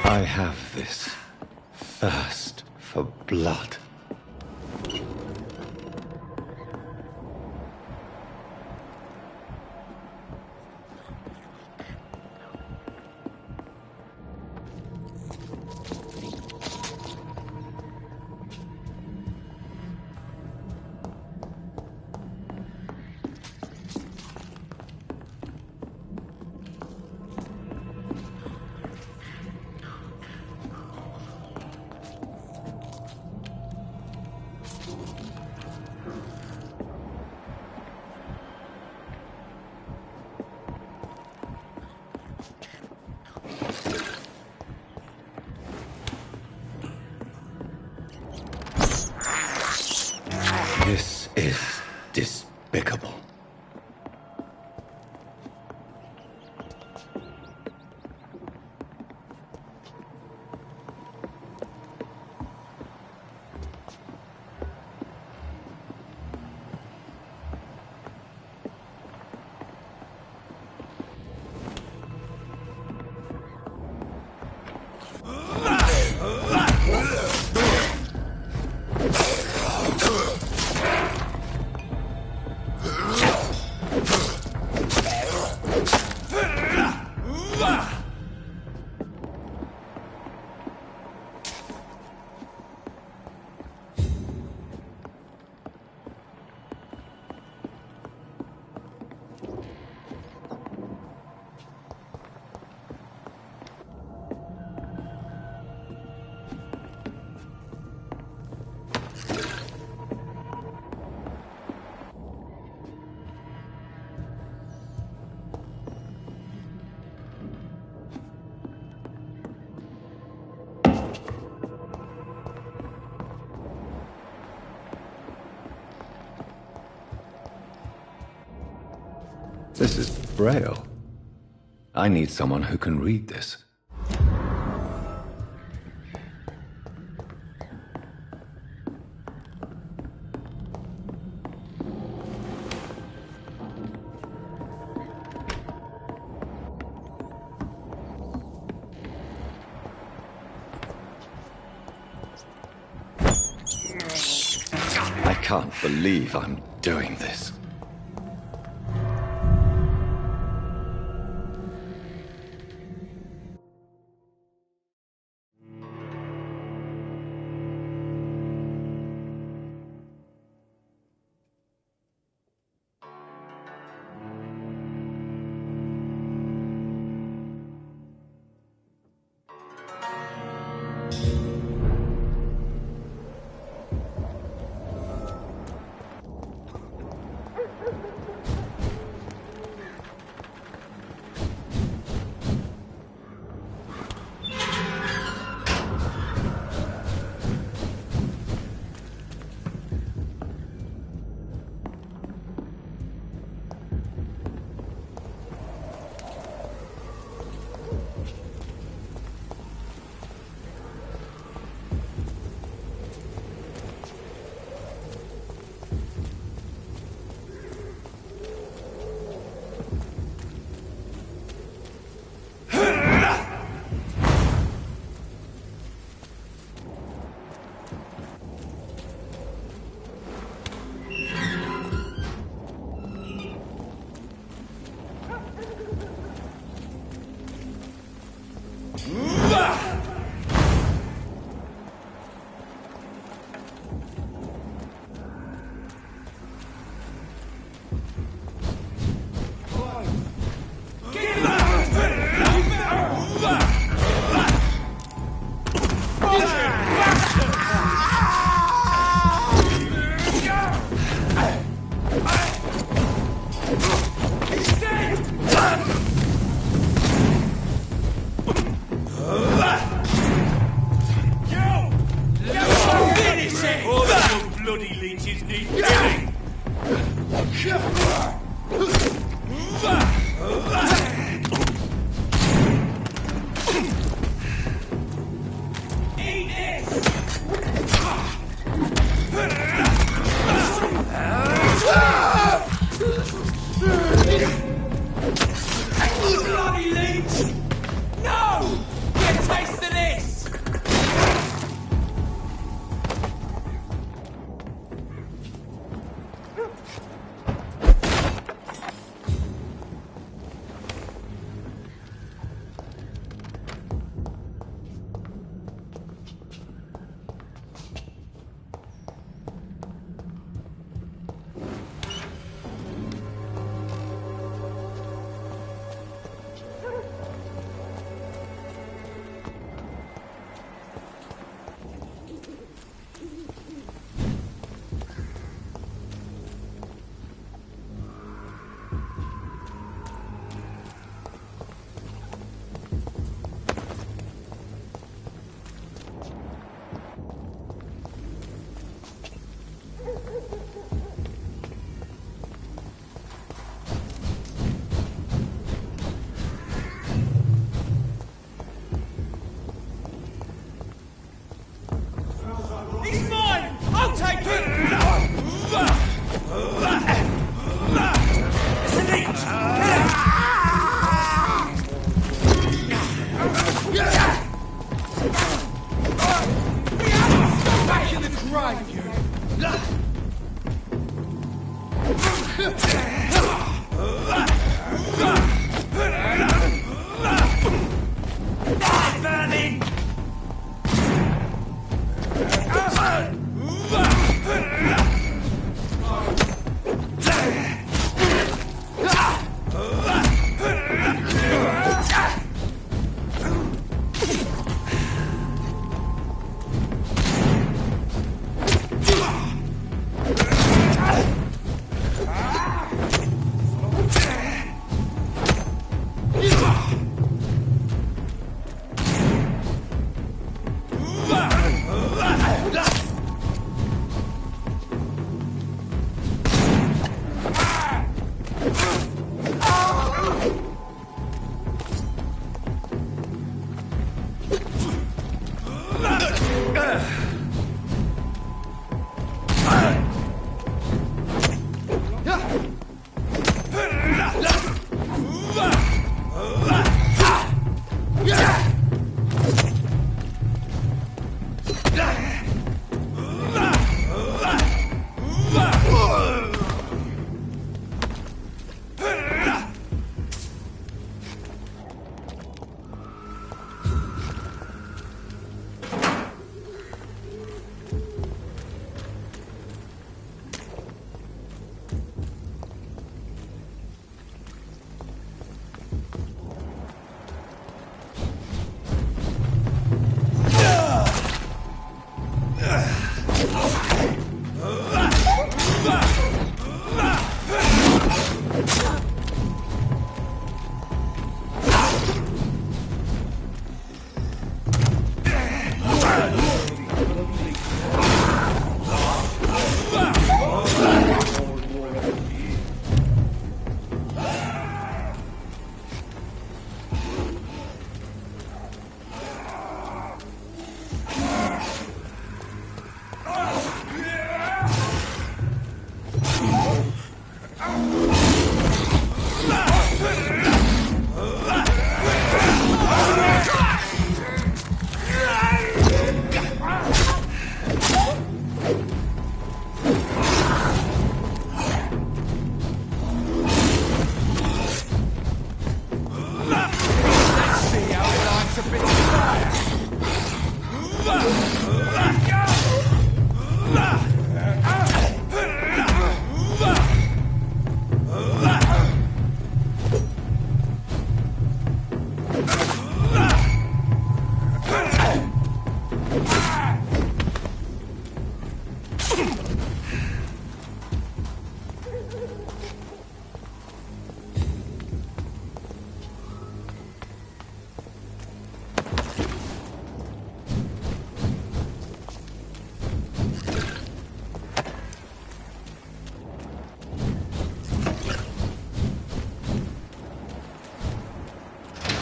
I have this thirst for blood. This is despicable. This is Braille. I need someone who can read this. can't believe I'm doing this.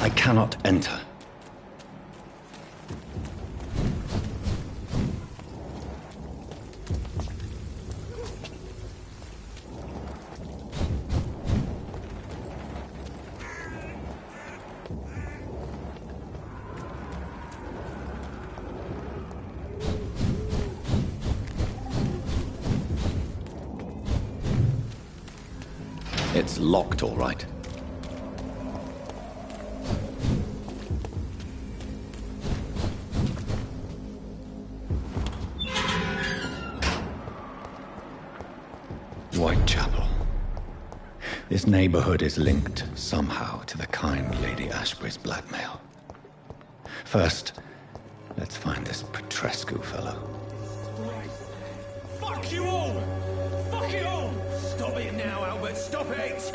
I cannot enter. It's locked, all right. Whitechapel. This neighborhood is linked somehow to the kind Lady Ashbury's blackmail. First, let's find this Petrescu fellow. Fuck you all! Fuck it all! Stop it now, Albert! Stop it!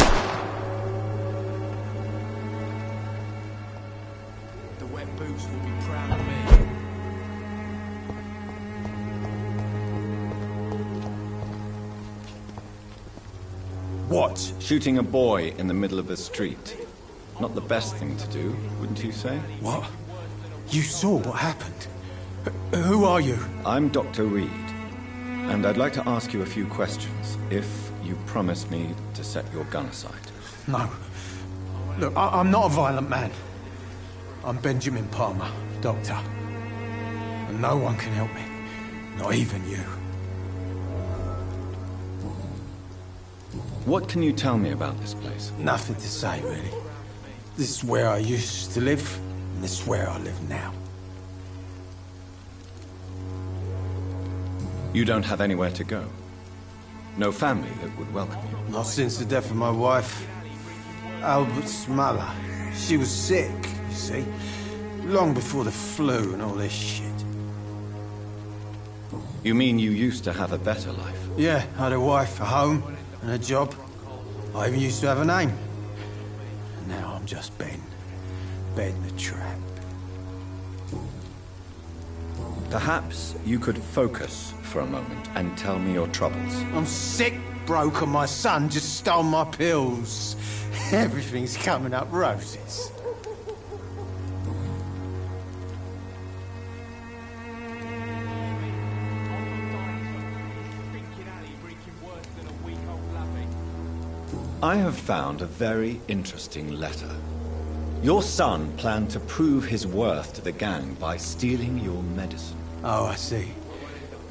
The wet boots will be proud of me. What? Shooting a boy in the middle of the street. Not the best thing to do, wouldn't you say? What? You saw what happened? Who are you? I'm Dr. Reed, and I'd like to ask you a few questions, if you promise me to set your gun aside. No. Look, I'm not a violent man. I'm Benjamin Palmer, doctor. And no one can help me. Not even you. What can you tell me about this place? Nothing to say, really. This is where I used to live, and this is where I live now. You don't have anywhere to go? No family that would welcome you? Not since the death of my wife, Albert's mother. She was sick, you see. Long before the flu and all this shit. You mean you used to have a better life? Yeah, I had a wife, a home, and a job. I even used to have a name. And now I'm just Ben. Ben the Tramp. Perhaps you could focus for a moment and tell me your troubles. I'm sick, broke, and my son just stole my pills. Everything's coming up roses. I have found a very interesting letter. Your son planned to prove his worth to the gang by stealing your medicine. Oh, I see.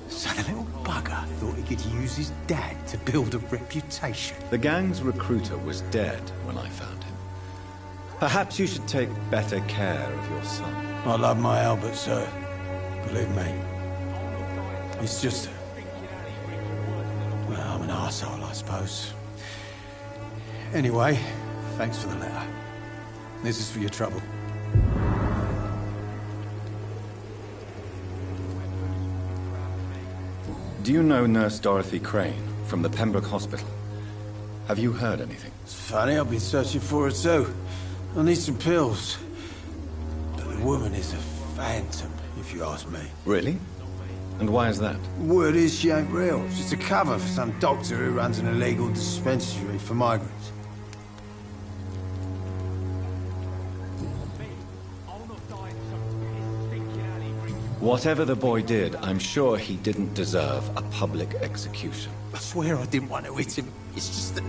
So the little bugger thought he could use his dad to build a reputation. The gang's recruiter was dead when I found him. Perhaps you should take better care of your son. I love my Albert, sir. Believe me. It's just... well, I'm an arsehole, I suppose. Anyway, thanks for the letter. This is for your trouble. Do you know Nurse Dorothy Crane from the Pembroke Hospital? Have you heard anything? It's funny, I've been searching for her too. I need some pills. But the woman is a phantom, if you ask me. Really? And why is that? Word is she ain't real. She's a cover for some doctor who runs an illegal dispensary for migrants. Whatever the boy did, I'm sure he didn't deserve a public execution. I swear I didn't want to hit him. It's just that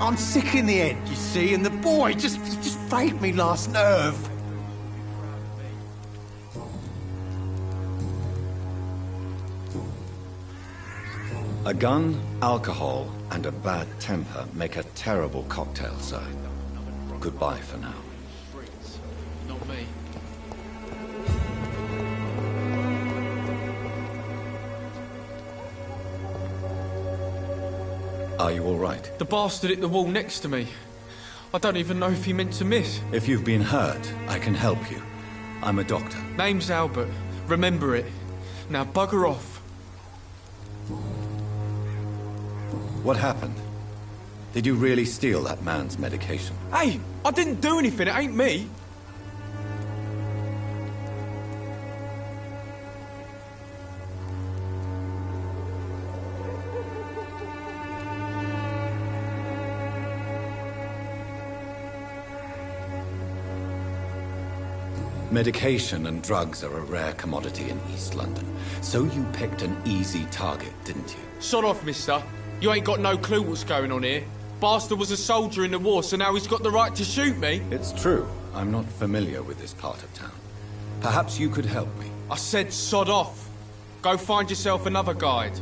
I'm sick in the head, you see, and the boy just frayed me last nerve. A gun, alcohol, and a bad temper make a terrible cocktail, sir. Goodbye for now. Not me. Are you all right? The bastard hit the wall next to me. I don't even know if he meant to miss. If you've been hurt, I can help you. I'm a doctor. Name's Albert. Remember it. Now bugger off. What happened? Did you really steal that man's medication? Hey, I didn't do anything. It ain't me. Medication and drugs are a rare commodity in East London. So you picked an easy target, didn't you? Sod off, mister. You ain't got no clue what's going on here. Bastard was a soldier in the war, so now he's got the right to shoot me. It's true. I'm not familiar with this part of town. Perhaps you could help me. I said sod off. Go find yourself another guide.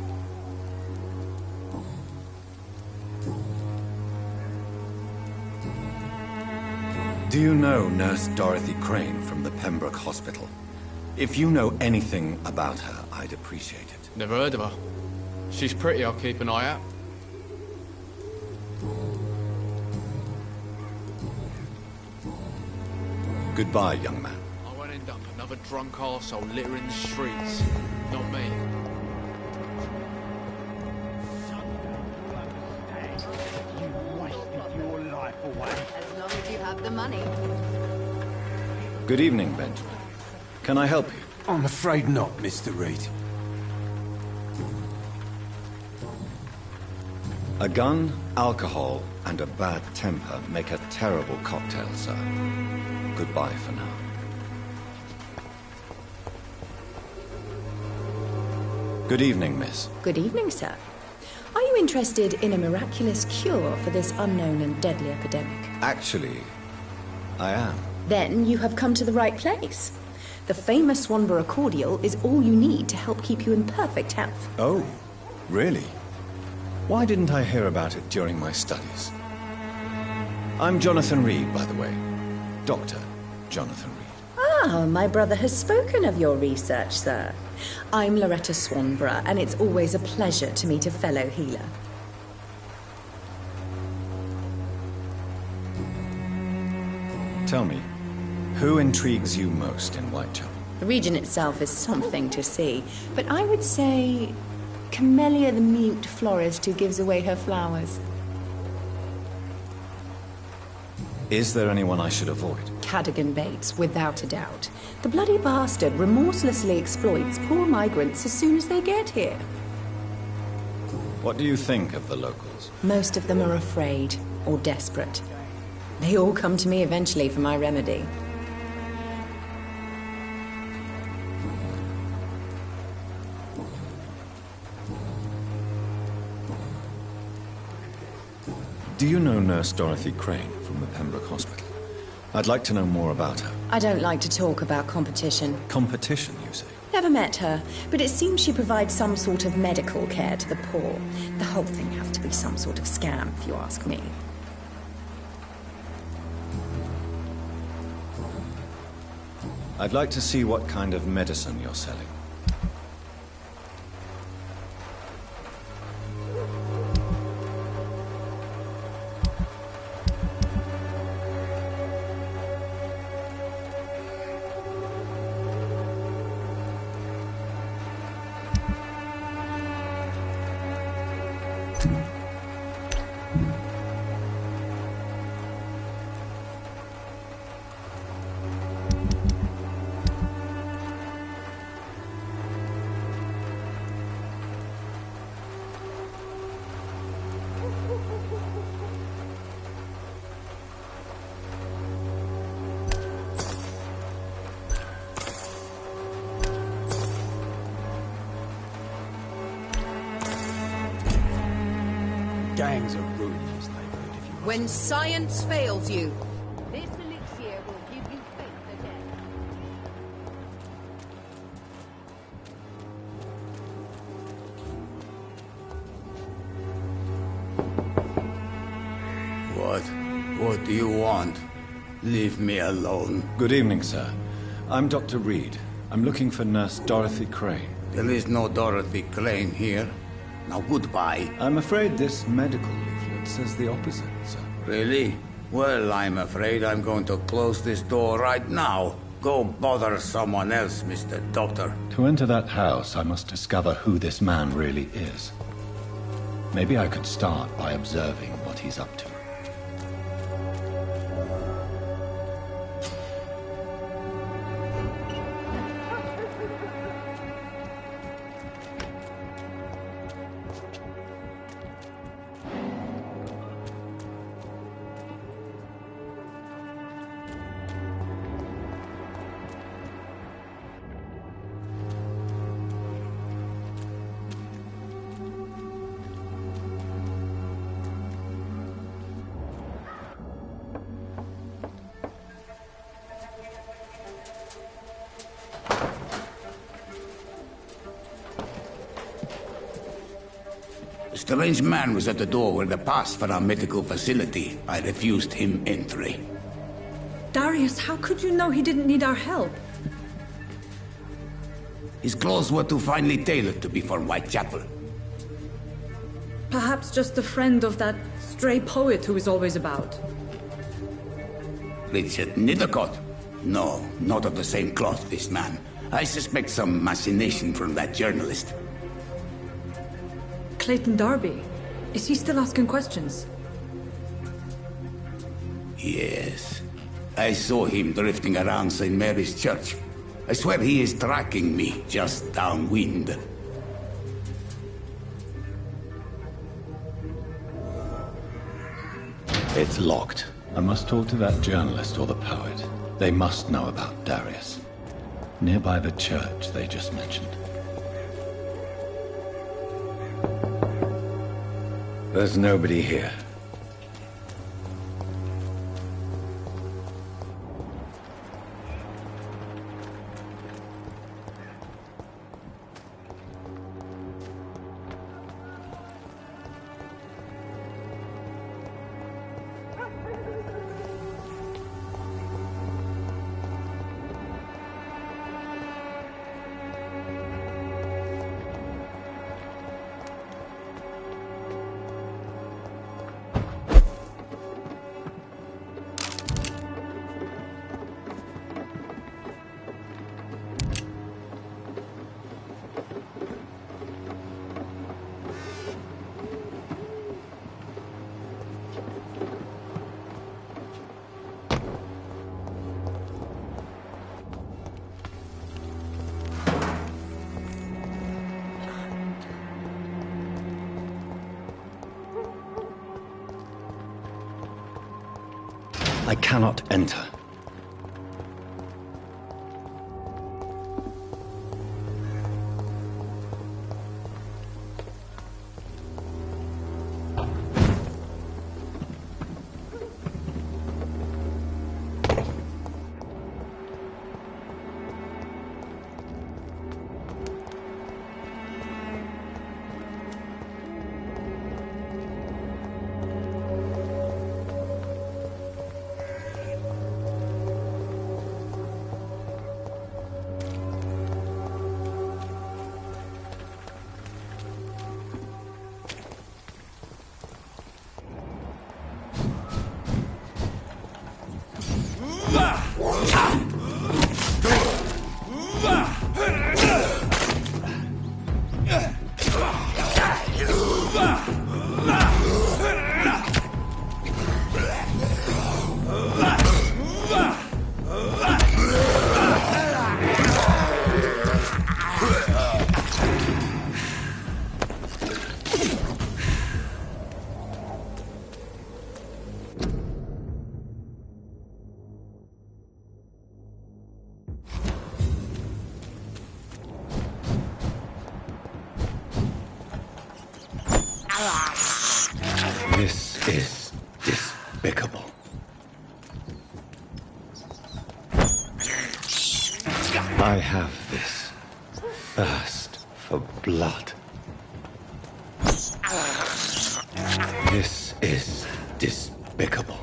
Do you know Nurse Dorothy Crane from the Pembroke Hospital? If you know anything about her, I'd appreciate it. Never heard of her. She's pretty, I'll keep an eye out. Goodbye, young man. I won't end up another drunk arsehole littering the streets. Not me. You wasted your life away. As long as you have the money. Good evening, Benjamin. Can I help you? I'm afraid not, Mr. Reed. A gun, alcohol, and a bad temper make a terrible cocktail, sir. Goodbye for now. Good evening, miss. Good evening, sir. Are you interested in a miraculous cure for this unknown and deadly epidemic? Actually, I am. Then you have come to the right place. The famous Swanborough cordial is all you need to help keep you in perfect health. Oh, really? Why didn't I hear about it during my studies? I'm Jonathan Reed, by the way. Dr. Jonathan Reed. Ah, my brother has spoken of your research, sir. I'm Loretta Swanborough, and it's always a pleasure to meet a fellow healer. Tell me, who intrigues you most in Whitechapel? The region itself is something to see, but I would say Camellia the mute florist who gives away her flowers. Is there anyone I should avoid? Cadogan Bates, without a doubt. The bloody bastard remorselessly exploits poor migrants as soon as they get here. What do you think of the locals? Most of them are afraid or desperate. They all come to me eventually for my remedy. Do you know Nurse Dorothy Crane from the Pembroke Hospital? I'd like to know more about her. I don't like to talk about competition. Competition, you say? Never met her, but it seems she provides some sort of medical care to the poor. The whole thing has to be some sort of scam, if you ask me. I'd like to see what kind of medicine you're selling. Gangs are ruining this neighborhood, if you ask When me. science fails you, this elixir will give you faith again. What do you want? Leave me alone. Good evening, sir. I'm Dr. Reed. I'm looking for Nurse Dorothy Crane. There is no Dorothy Crane here. Now goodbye. I'm afraid this medical leaflet says the opposite, sir. Really? Well, I'm afraid I'm going to close this door right now. Go bother someone else, Mr. Doctor. To enter that house, I must discover who this man really is. Maybe I could start by observing what he's up to. A strange man was at the door with a pass for our medical facility. I refused him entry. Darius, how could you know he didn't need our help? His clothes were too finely tailored to be for Whitechapel. Perhaps just a friend of that stray poet who is always about. Richard Nethercott? No, not of the same cloth, this man. I suspect some machination from that journalist. Clayton Darby. Is he still asking questions? Yes. I saw him drifting around St. Mary's Church. I swear he is tracking me just downwind. It's locked. I must talk to that journalist or the poet. They must know about Darius. Nearby the church they just mentioned. There's nobody here. I cannot enter. This is despicable. I have this thirst for blood. This is despicable.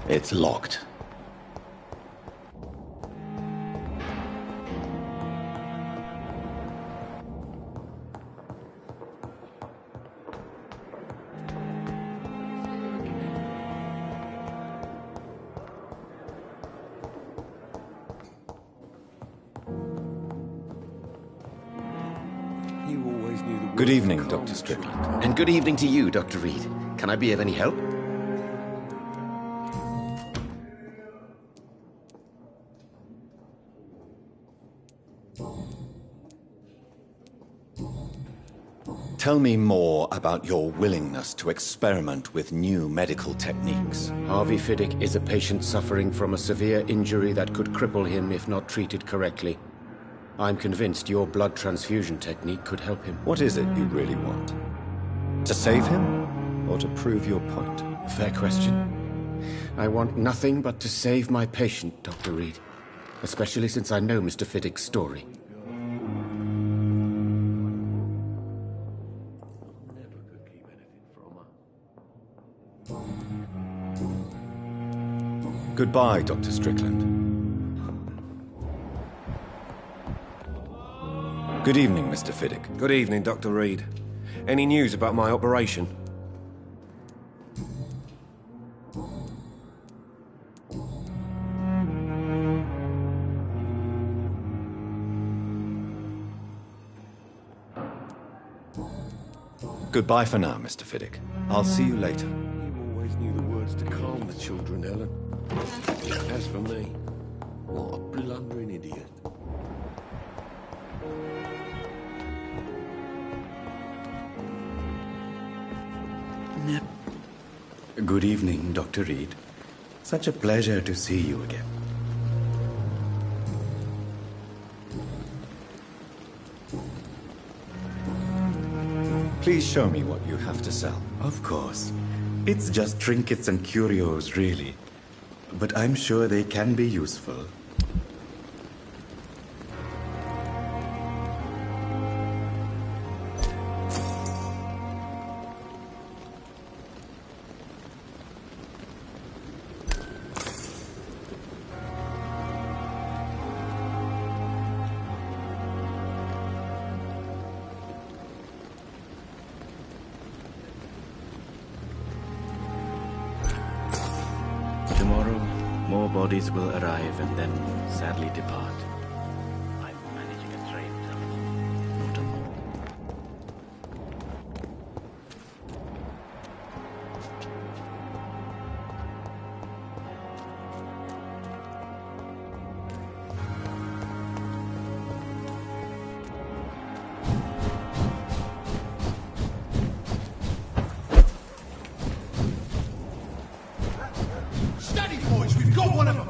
It's locked. Good evening, Dr. Strickland. And good evening to you, Dr. Reed. Can I be of any help? Tell me more about your willingness to experiment with new medical techniques. Harvey Fiddick is a patient suffering from a severe injury that could cripple him if not treated correctly. I'm convinced your blood transfusion technique could help him. What is it you really want? To save him, or to prove your point? Fair question. I want nothing but to save my patient, Dr. Reed. Especially since I know Mr. Fiddick's story. Goodbye, Dr. Strickland. Good evening, Mr. Fiddick. Good evening, Dr. Reed. Any news about my operation? Goodbye for now, Mr. Fiddick. I'll see you later. You always knew the words to calm the children, Ellen. As for me, what a blundering idiot. Good evening, Dr. Reed. Such a pleasure to see you again. Please show me what you have to sell. Of course. It's just trinkets and curios, really. But I'm sure they can be useful. Tomorrow, more bodies will arrive and then sadly depart. I'm managing a trade, not a more. Steady, boys, we've got one of them!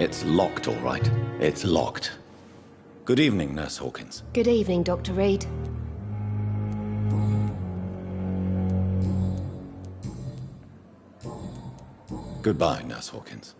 It's locked, all right. It's locked. Good evening, Nurse Hawkins. Good evening, Dr. Reed. Goodbye, Nurse Hawkins.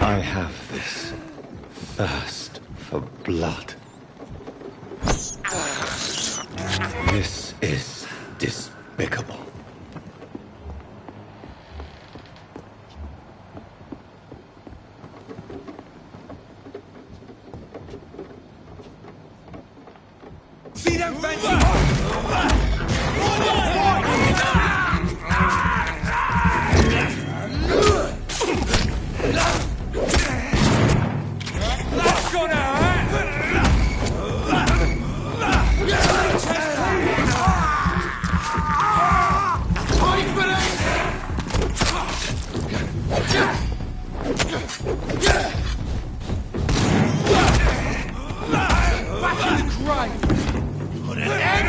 I have this thirst for blood. This is despicable. See them fancy? Put an end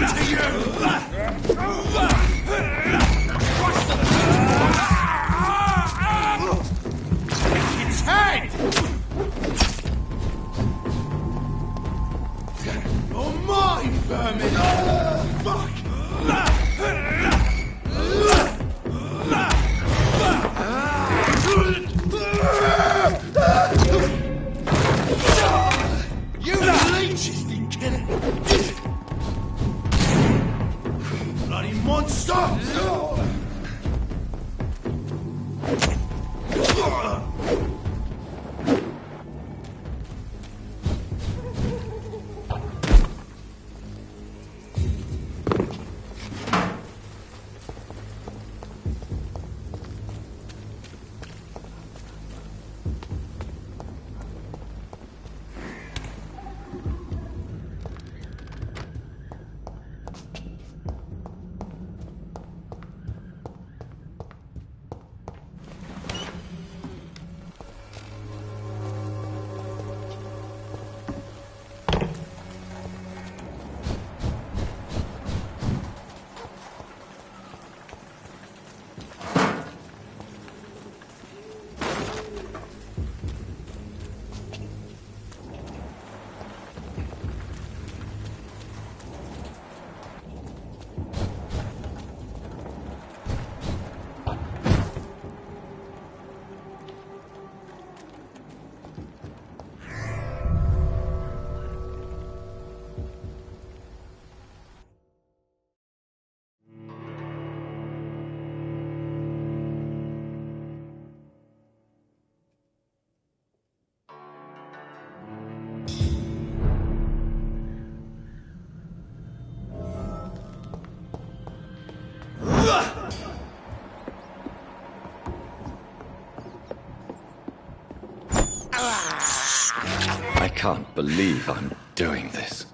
I can't believe I'm doing this.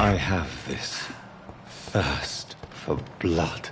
I have this thirst for blood.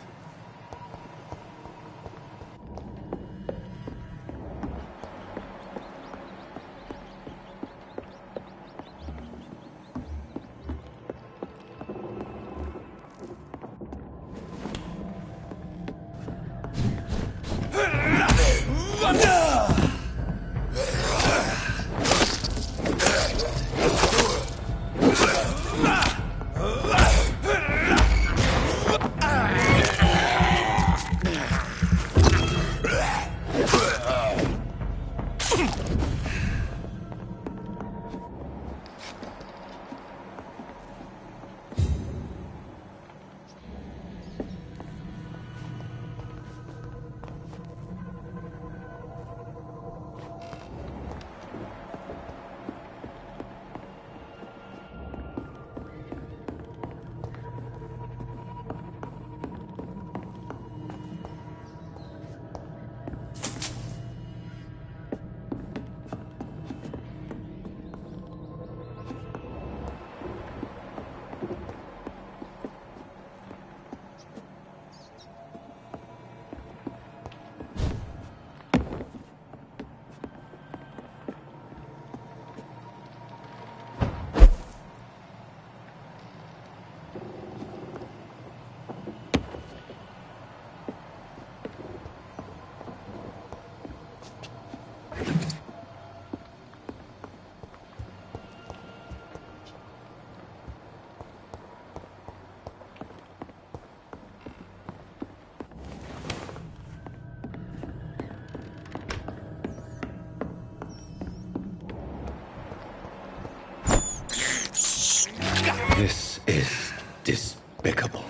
This is despicable.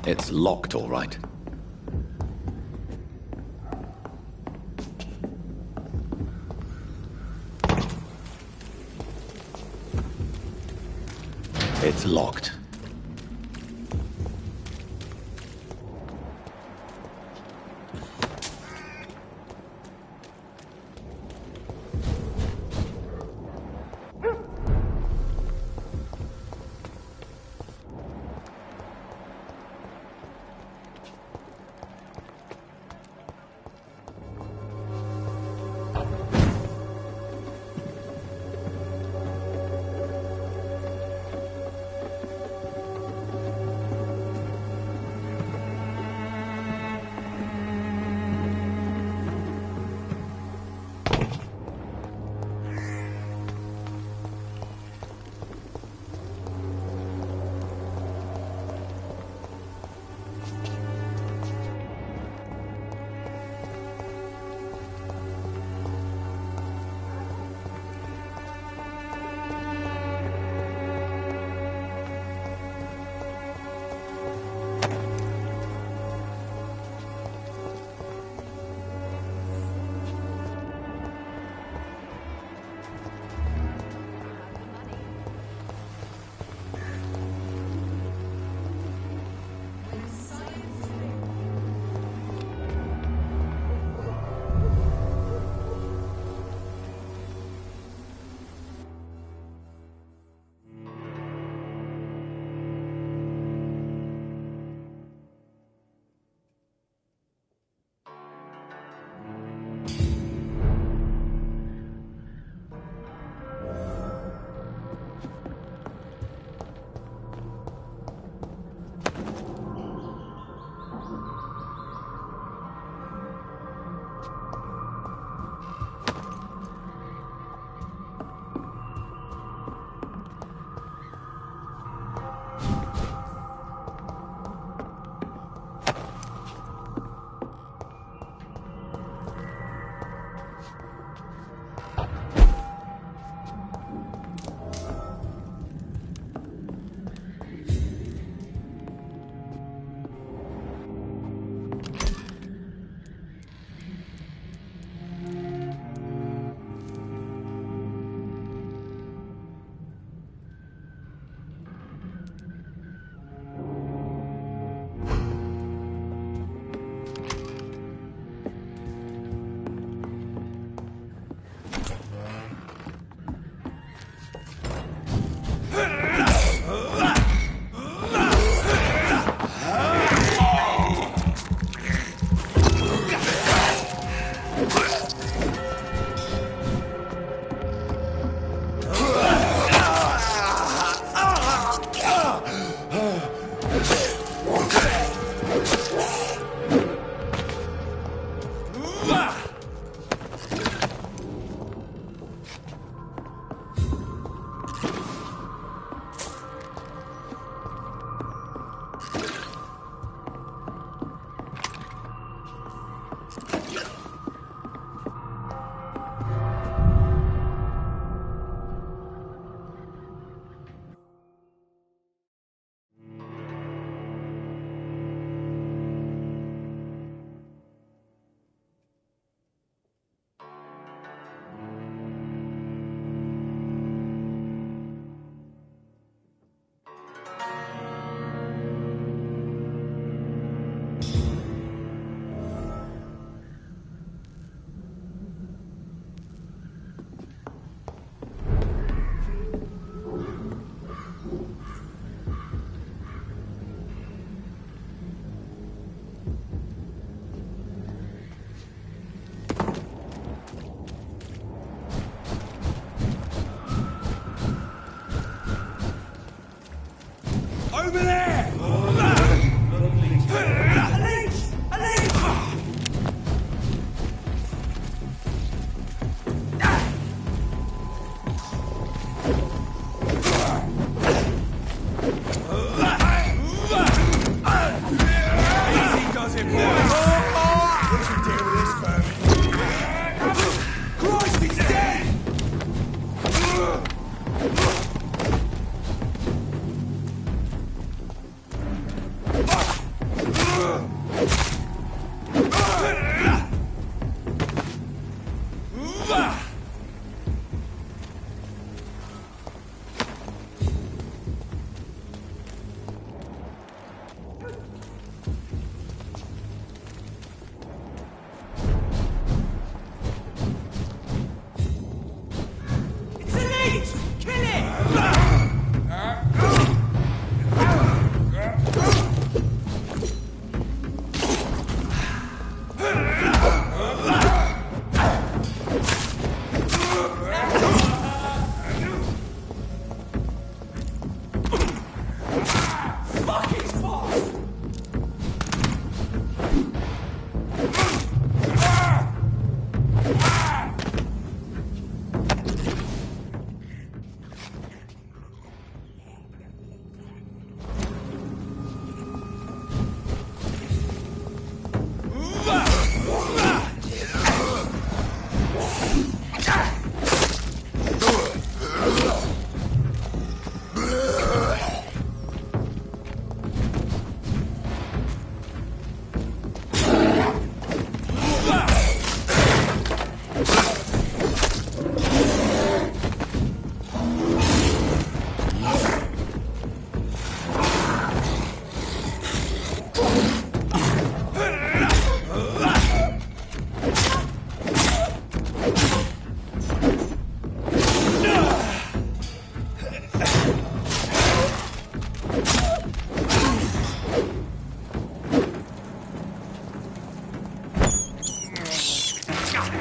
It's locked, all right. It's locked.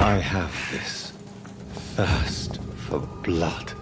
I have this thirst for blood.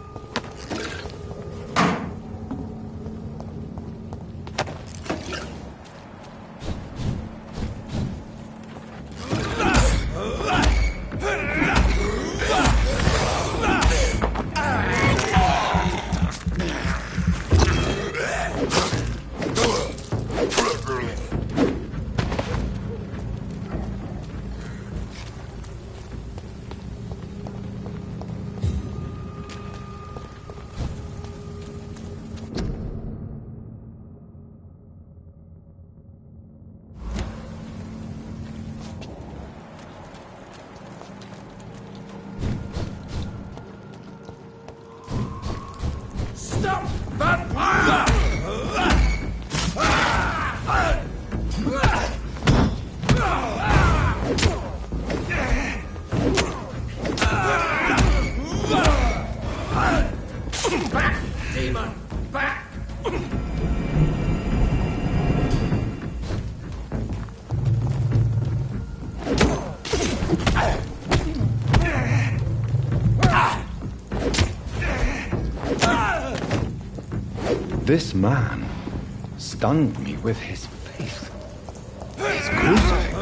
Stop that fire! Back, demon! Back! This man stunned me with his faith. His crucifix.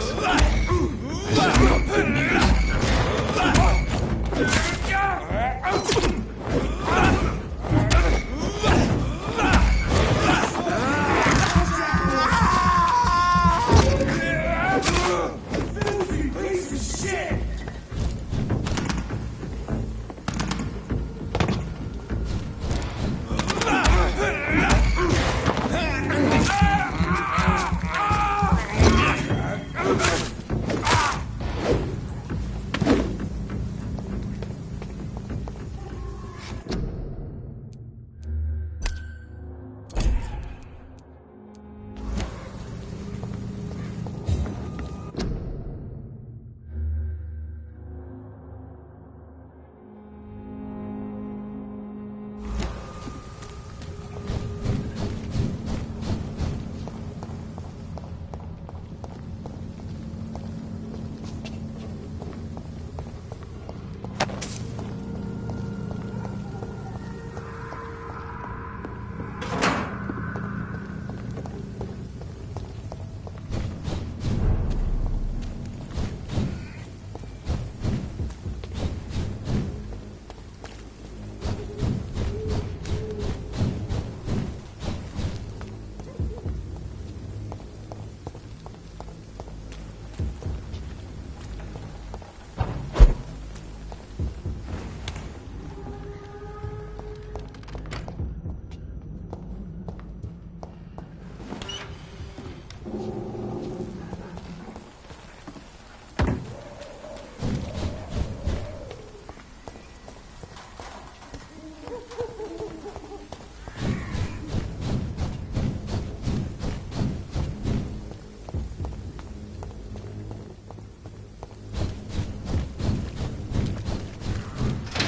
This is not good news. Piece of shit!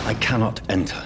I cannot enter.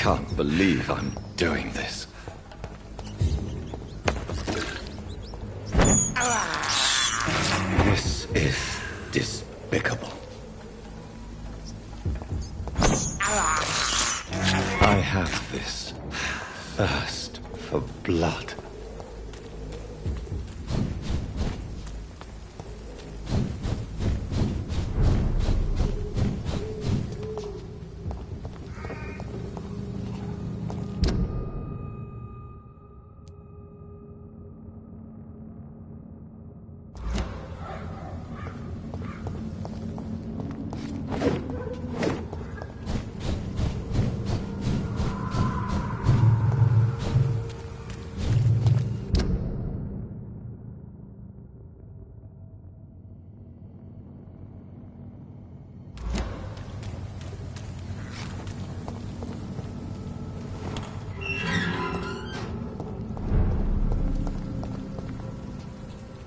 can't believe I'm doing this. This is despicable. I have this thirst for blood.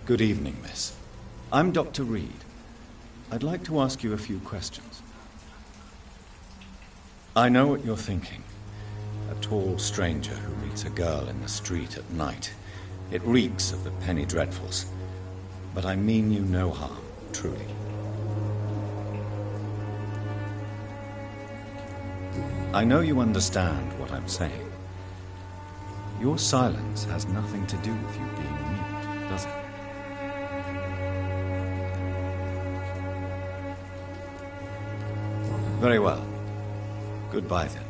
Good evening, miss. I'm Dr. Reed. I'd like to ask you a few questions. I know what you're thinking. A tall stranger who meets a girl in the street at night. It reeks of the penny dreadfuls. But I mean you no harm, truly. I know you understand what I'm saying. Your silence has nothing to do with you being mute, does it? Very well. Goodbye, then.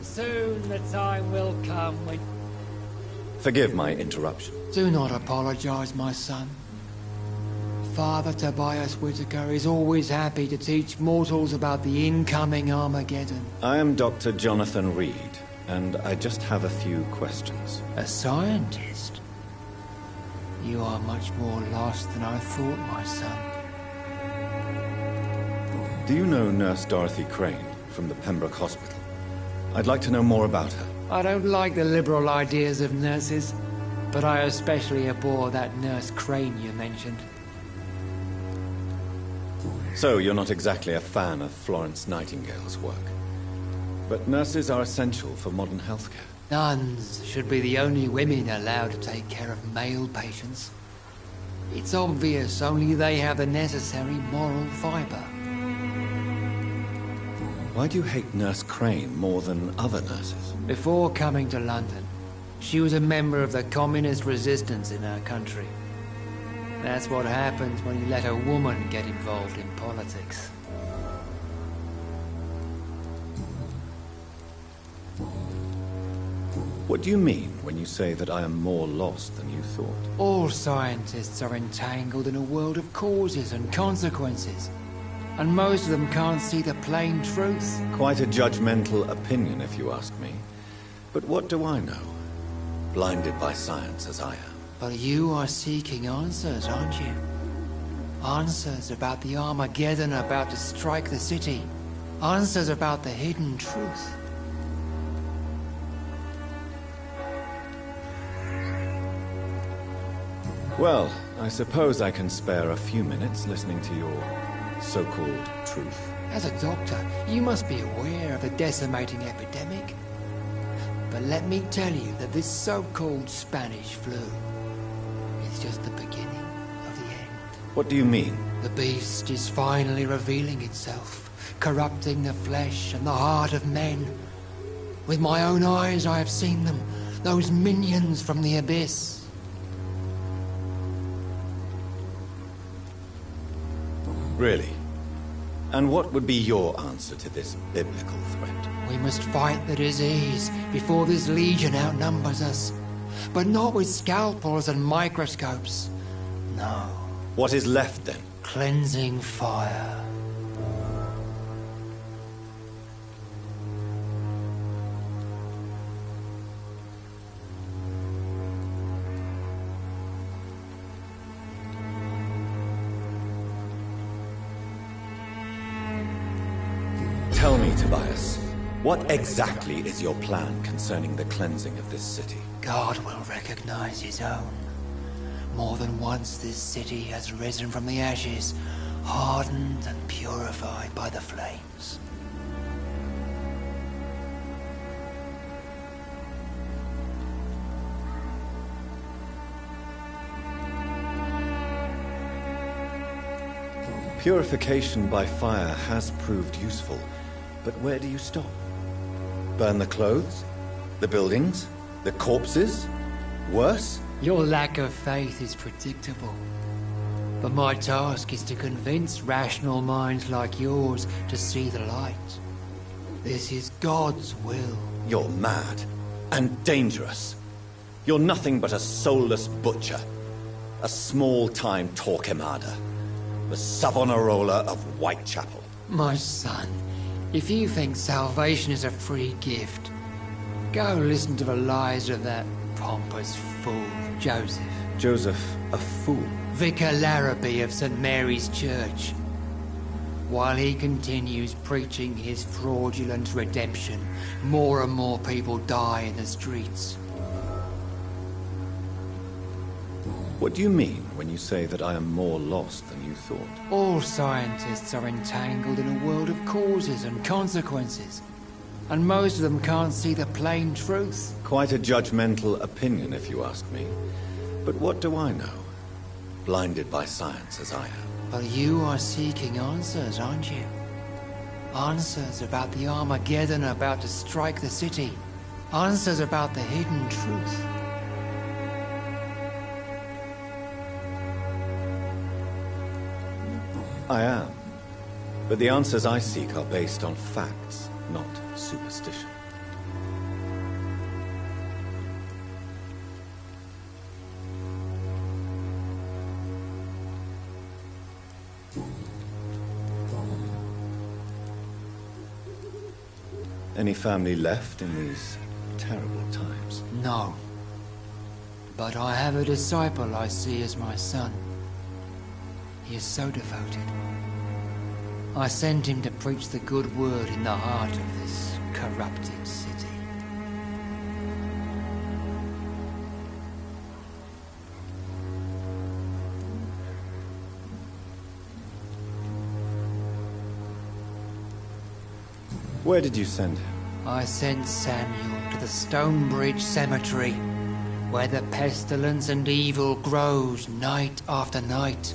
Soon the time will come when... Forgive my interruption. Do not apologize, my son. Father Tobias Whitaker is always happy to teach mortals about the incoming Armageddon. I am Dr. Jonathan Reed, and I just have a few questions. A scientist? You are much more lost than I thought, my son. Do you know Nurse Dorothy Crane from the Pembroke Hospital? I'd like to know more about her. I don't like the liberal ideas of nurses, but I especially abhor that Nurse Crane you mentioned. So, you're not exactly a fan of Florence Nightingale's work. But nurses are essential for modern healthcare. Nuns should be the only women allowed to take care of male patients. It's obvious only they have the necessary moral fibre. Why do you hate Nurse Crane more than other nurses? Before coming to London, she was a member of the communist resistance in our country. That's what happens when you let a woman get involved in politics. What do you mean when you say that I am more lost than you thought? All scientists are entangled in a world of causes and consequences. And most of them can't see the plain truth. Quite a judgmental opinion, if you ask me. But what do I know? Blinded by science as I am. But you are seeking answers, aren't you? Answers about the Armageddon about to strike the city. Answers about the hidden truth. Well, I suppose I can spare a few minutes listening to your so-called truth. As a doctor, you must be aware of the decimating epidemic. But let me tell you that this so-called Spanish flu is just the beginning of the end. What do you mean? The beast is finally revealing itself, corrupting the flesh and the heart of men. With my own eyes I have seen them, those minions from the abyss. Really? And what would be your answer to this biblical threat? We must fight the disease before this legion outnumbers us. But not with scalpels and microscopes. No. What is left then? Cleansing fire. Tell me, Tobias, what exactly is your plan concerning the cleansing of this city? God will recognize his own. More than once this city has risen from the ashes, hardened and purified by the flames. Purification by fire has proved useful, but where do you stop? Burn the clothes? The buildings? The corpses? Worse? Your lack of faith is predictable. But my task is to convince rational minds like yours to see the light. This is God's will. You're mad. And dangerous. You're nothing but a soulless butcher. A small-time Torquemada. The Savonarola of Whitechapel. My son, if you think salvation is a free gift, go listen to the lies of that pompous fool, Joseph. Joseph, a fool? Vicar Larrabee of St. Mary's Church. While he continues preaching his fraudulent redemption, more and more people die in the streets. What do you mean when you say that I am more lost than you thought? All scientists are entangled in a world of causes and consequences. And most of them can't see the plain truth. Quite a judgmental opinion, if you ask me. But what do I know? Blinded by science as I am. But you are seeking answers, aren't you? Answers about the Armageddon about to strike the city. Answers about the hidden truth. I am. But the answers I seek are based on facts, not superstition. Any family left in these terrible times? No. But I have a disciple I see as my son. He is so devoted. I sent him to preach the good word in the heart of this corrupted city. Where did you send him? I sent Samuel to the Stonebridge Cemetery, where the pestilence and evil grows night after night.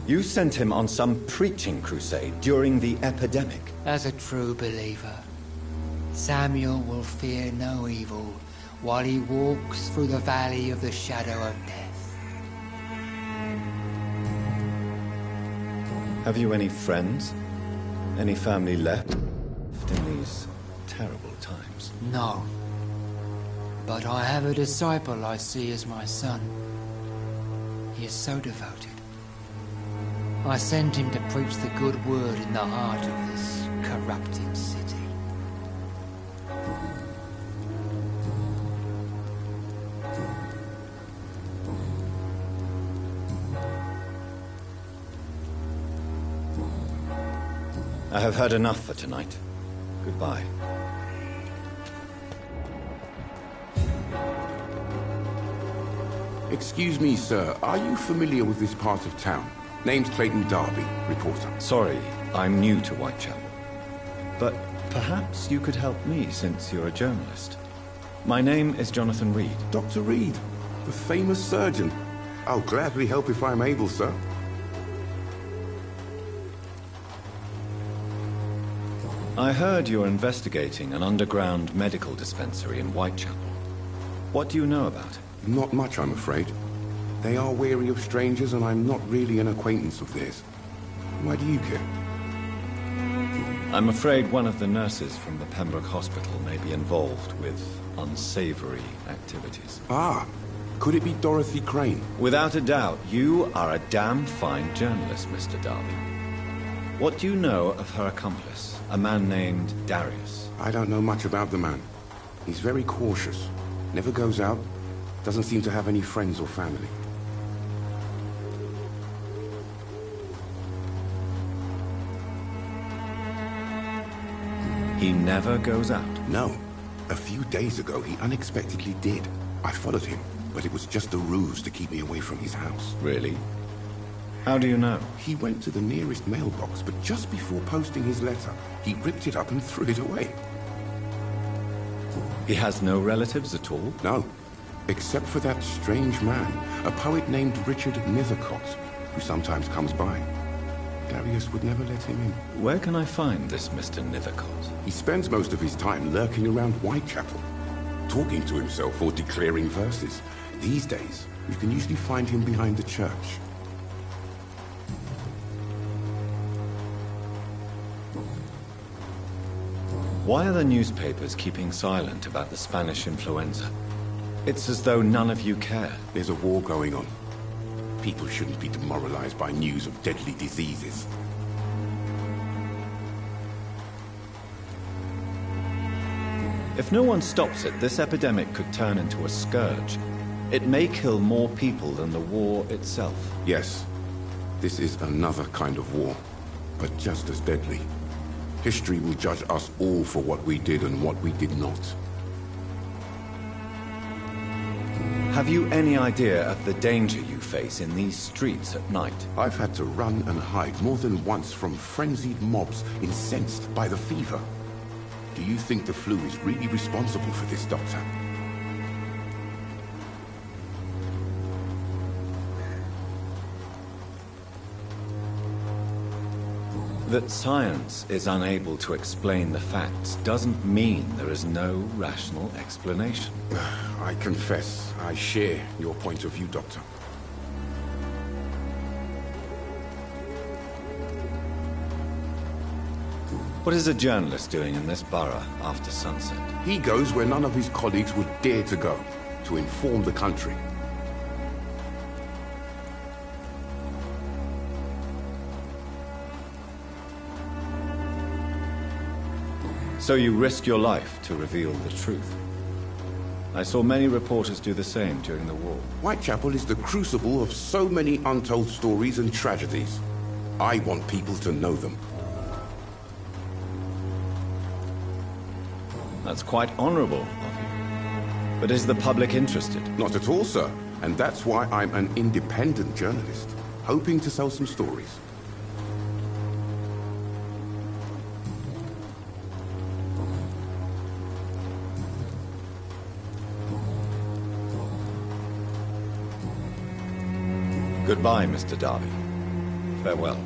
You sent him on some preaching crusade during the epidemic. As a true believer, Samuel will fear no evil while he walks through the valley of the shadow of death. Have you any friends? Any family left in these terrible times? No. But I have a disciple I see as my son. He is so devoted. I sent him to preach the good word in the heart of this corrupted city. I have heard enough for tonight. Goodbye. Excuse me, sir. Are you familiar with this part of town? Name's Clayton Darby, reporter. Sorry, I'm new to Whitechapel. But perhaps you could help me since you're a journalist. My name is Jonathan Reed. Dr. Reed, the famous surgeon. I'll gladly help if I'm able, sir. I heard you're investigating an underground medical dispensary in Whitechapel. What do you know about it? Not much, I'm afraid. They are wary of strangers, and I'm not really an acquaintance of theirs. Why do you care? I'm afraid one of the nurses from the Pembroke Hospital may be involved with unsavory activities. Ah, could it be Dorothy Crane? Without a doubt, you are a damn fine journalist, Mr. Darby. What do you know of her accomplice, a man named Darius? I don't know much about the man. He's very cautious. Never goes out. Doesn't seem to have any friends or family. He never goes out? No. A few days ago, he unexpectedly did. I followed him, but it was just a ruse to keep me away from his house. Really? How do you know? He went to the nearest mailbox, but just before posting his letter, he ripped it up and threw it away. He has no relatives at all? No. Except for that strange man, a poet named Richard Nethercott, who sometimes comes by. Darius would never let him in. Where can I find this Mr. Nethercott? He spends most of his time lurking around Whitechapel, talking to himself or declaring verses. These days, you can usually find him behind the church. Why are the newspapers keeping silent about the Spanish influenza? It's as though none of you care. There's a war going on. People shouldn't be demoralized by news of deadly diseases. If no one stops it, this epidemic could turn into a scourge. It may kill more people than the war itself. Yes, this is another kind of war, but just as deadly. History will judge us all for what we did and what we did not. Have you any idea of the danger you face in these streets at night? I've had to run and hide more than once from frenzied mobs incensed by the fever. Do you think the flu is really responsible for this, Doctor? That science is unable to explain the facts doesn't mean there is no rational explanation. I confess, I share your point of view, Doctor. What is a journalist doing in this borough after sunset? He goes where none of his colleagues would dare to go, to inform the country. So you risk your life to reveal the truth. I saw many reporters do the same during the war. Whitechapel is the crucible of so many untold stories and tragedies. I want people to know them. That's quite honorable of you. But is the public interested? Not at all, sir. And that's why I'm an independent journalist, hoping to sell some stories. Goodbye, Mr. Darby. Farewell.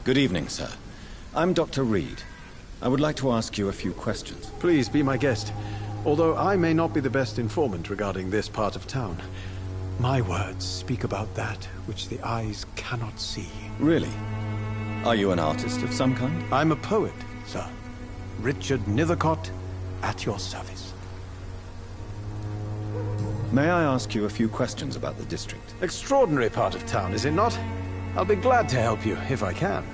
Good evening, sir. I'm Dr. Reed. I would like to ask you a few questions. Please, be my guest. Although I may not be the best informant regarding this part of town, my words speak about that which the eyes cannot see. Really? Are you an artist of some kind? I'm a poet, sir. Richard Nethercott, at your service. May I ask you a few questions about the district? Extraordinary part of town, is it not? I'll be glad to help you, if I can.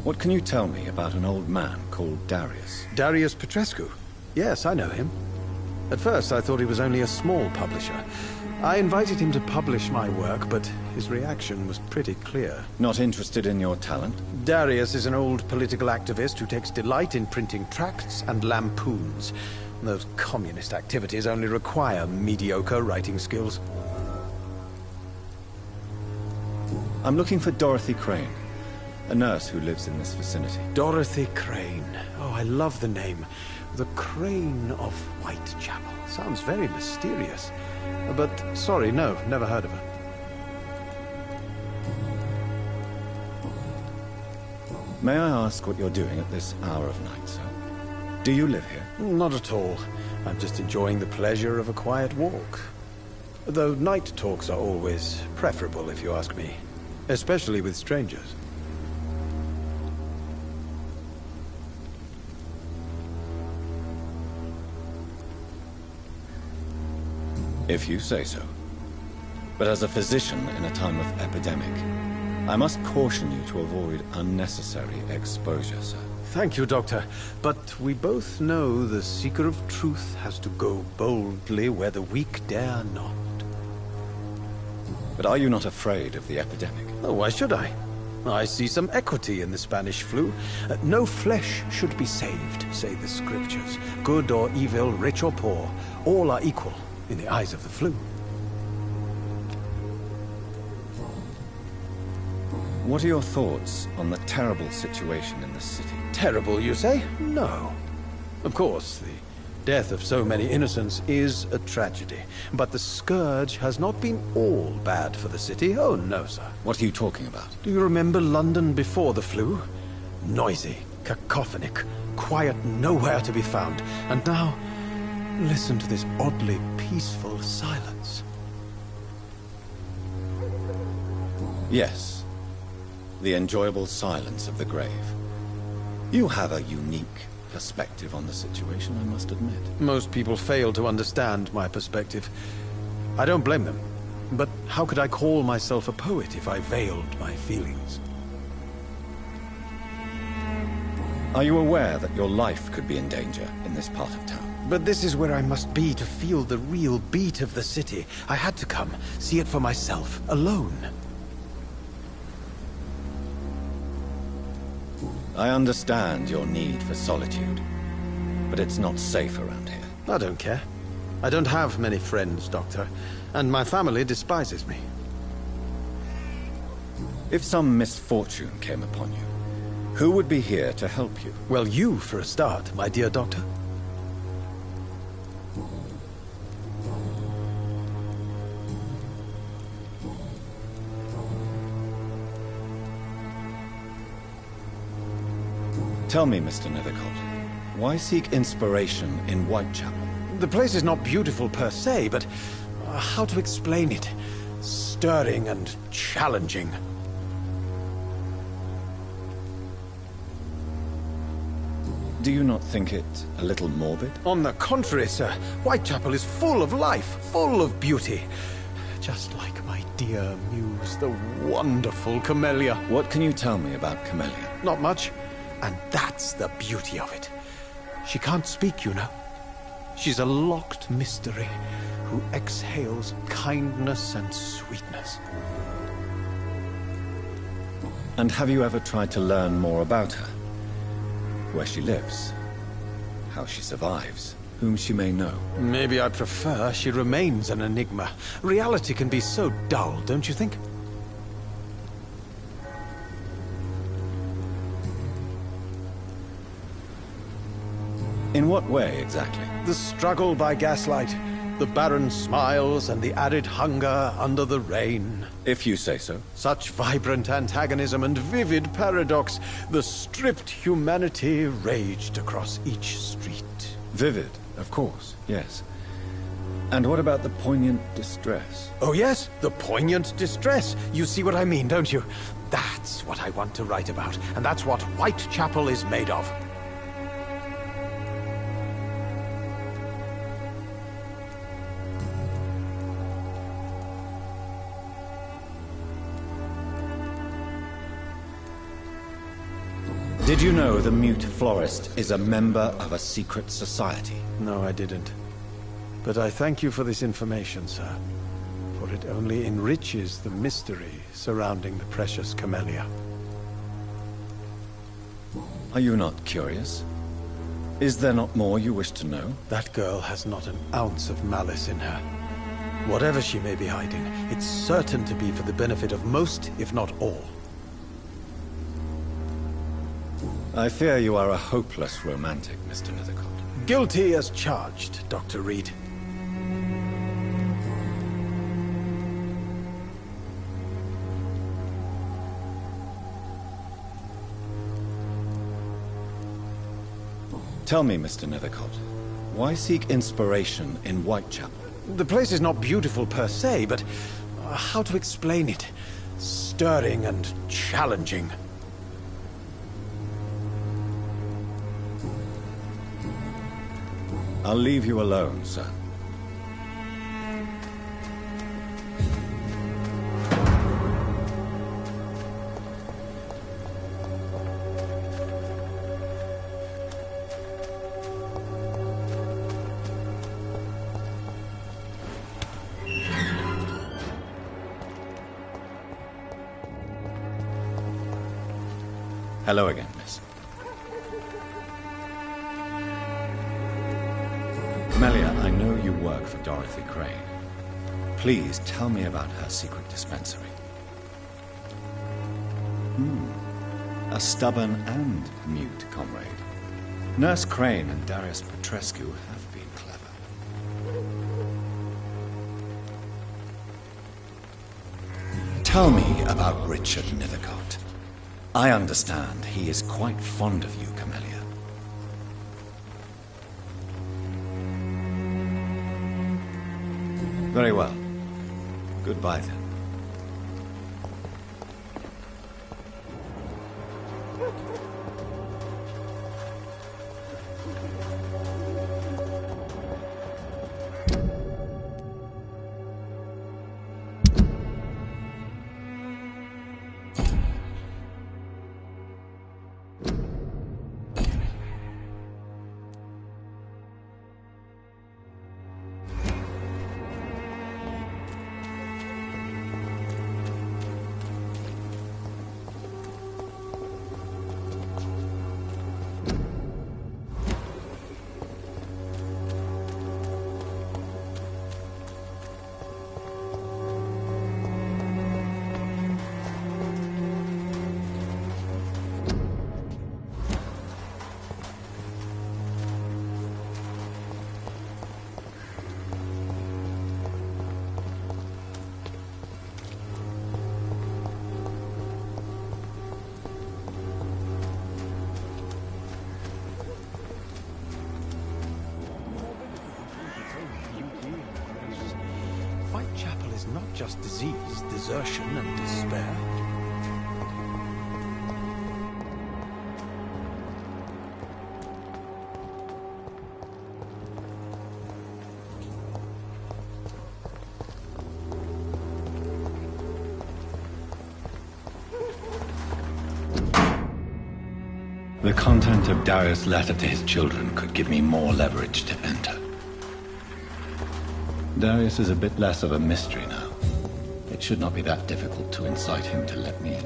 What can you tell me about an old man called Darius? Darius Petrescu? Yes, I know him. At first, I thought he was only a small publisher. I invited him to publish my work, but his reaction was pretty clear. Not interested in your talent? Darius is an old political activist who takes delight in printing tracts and lampoons. Those communist activities only require mediocre writing skills. I'm looking for Dorothy Crane, a nurse who lives in this vicinity. Dorothy Crane. Oh, I love the name. The Crane of Whitechapel. Sounds very mysterious. But, sorry, no, never heard of her. May I ask what you're doing at this hour of night, sir? Do you live here? Not at all. I'm just enjoying the pleasure of a quiet walk. Though night talks are always preferable, if you ask me. Especially with strangers. If you say so. But as a physician in a time of epidemic, I must caution you to avoid unnecessary exposure, sir. Thank you, Doctor. But we both know the seeker of truth has to go boldly where the weak dare not. But are you not afraid of the epidemic? Oh, why should I? I see some equity in the Spanish flu. No flesh should be saved, say the scriptures. Good or evil, rich or poor, all are equal in the eyes of the flu. What are your thoughts on the terrible situation in the city? Terrible, you say? No. Of course, the death of so many innocents is a tragedy. But the scourge has not been all bad for the city. Oh, no, sir. What are you talking about? Do you remember London before the flu? Noisy, cacophonic, quiet nowhere to be found. And now, listen to this oddly peaceful silence. Yes. The enjoyable silence of the grave. You have a unique perspective on the situation, I must admit. Most people fail to understand my perspective. I don't blame them. But how could I call myself a poet if I veiled my feelings? Are you aware that your life could be in danger in this part of town? But this is where I must be to feel the real beat of the city. I had to come, see it for myself, alone. I understand your need for solitude, but it's not safe around here. I don't care. I don't have many friends, Doctor, and my family despises me. If some misfortune came upon you, who would be here to help you? Well, you for a start, my dear Doctor. Tell me, Mr. Nethercott, why seek inspiration in Whitechapel? The place is not beautiful per se, but how to explain it? Stirring and challenging. Do you not think it a little morbid? On the contrary, sir. Whitechapel is full of life, full of beauty. Just like my dear muse, the wonderful Camellia. What can you tell me about Camellia? Not much. And that's the beauty of it. She can't speak, you know. She's a locked mystery who exhales kindness and sweetness. And have you ever tried to learn more about her? Where she lives, how she survives, whom she may know? Maybe I prefer she remains an enigma. Reality can be so dull, don't you think? In what way, exactly? The struggle by gaslight. The barren smiles and the arid hunger under the rain. If you say so. Such vibrant antagonism and vivid paradox. The stripped humanity raged across each street. Vivid, of course, yes. And what about the poignant distress? Oh yes, the poignant distress. You see what I mean, don't you? That's what I want to write about, and that's what Whitechapel is made of. Did you know the Mute Florist is a member of a secret society? No, I didn't. But I thank you for this information, sir. For it only enriches the mystery surrounding the precious Camellia. Are you not curious? Is there not more you wish to know? That girl has not an ounce of malice in her. Whatever she may be hiding, it's certain to be for the benefit of most, if not all. I fear you are a hopeless romantic, Mr. Nethercott. Guilty as charged, Dr. Reed. Tell me, Mr. Nethercott, why seek inspiration in Whitechapel? The place is not beautiful per se, but how to explain it? Stirring and challenging. I'll leave you alone, sir. Hello again, miss. Camellia, I know you work for Dorothy Crane. Please tell me about her secret dispensary. A stubborn and mute comrade. Nurse Crane and Darius Petrescu have been clever. Tell me about Richard Nethercott. I understand he is quite fond of you, Camellia. Very well. Goodbye, then. Whitechapel is not just disease, desertion, and despair. The content of Darius' letter to his children could give me more leverage to enter. Darius is a bit less of a mystery now. It should not be that difficult to incite him to let me in.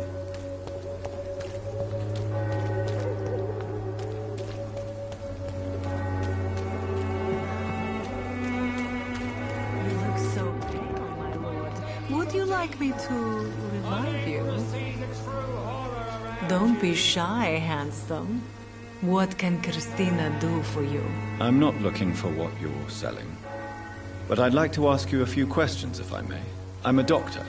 You look so pale, my lord. Would you like me to revive you? Don't be shy, handsome. What can Christina do for you? I'm not looking for what you're selling. But I'd like to ask you a few questions, if I may. I'm a doctor.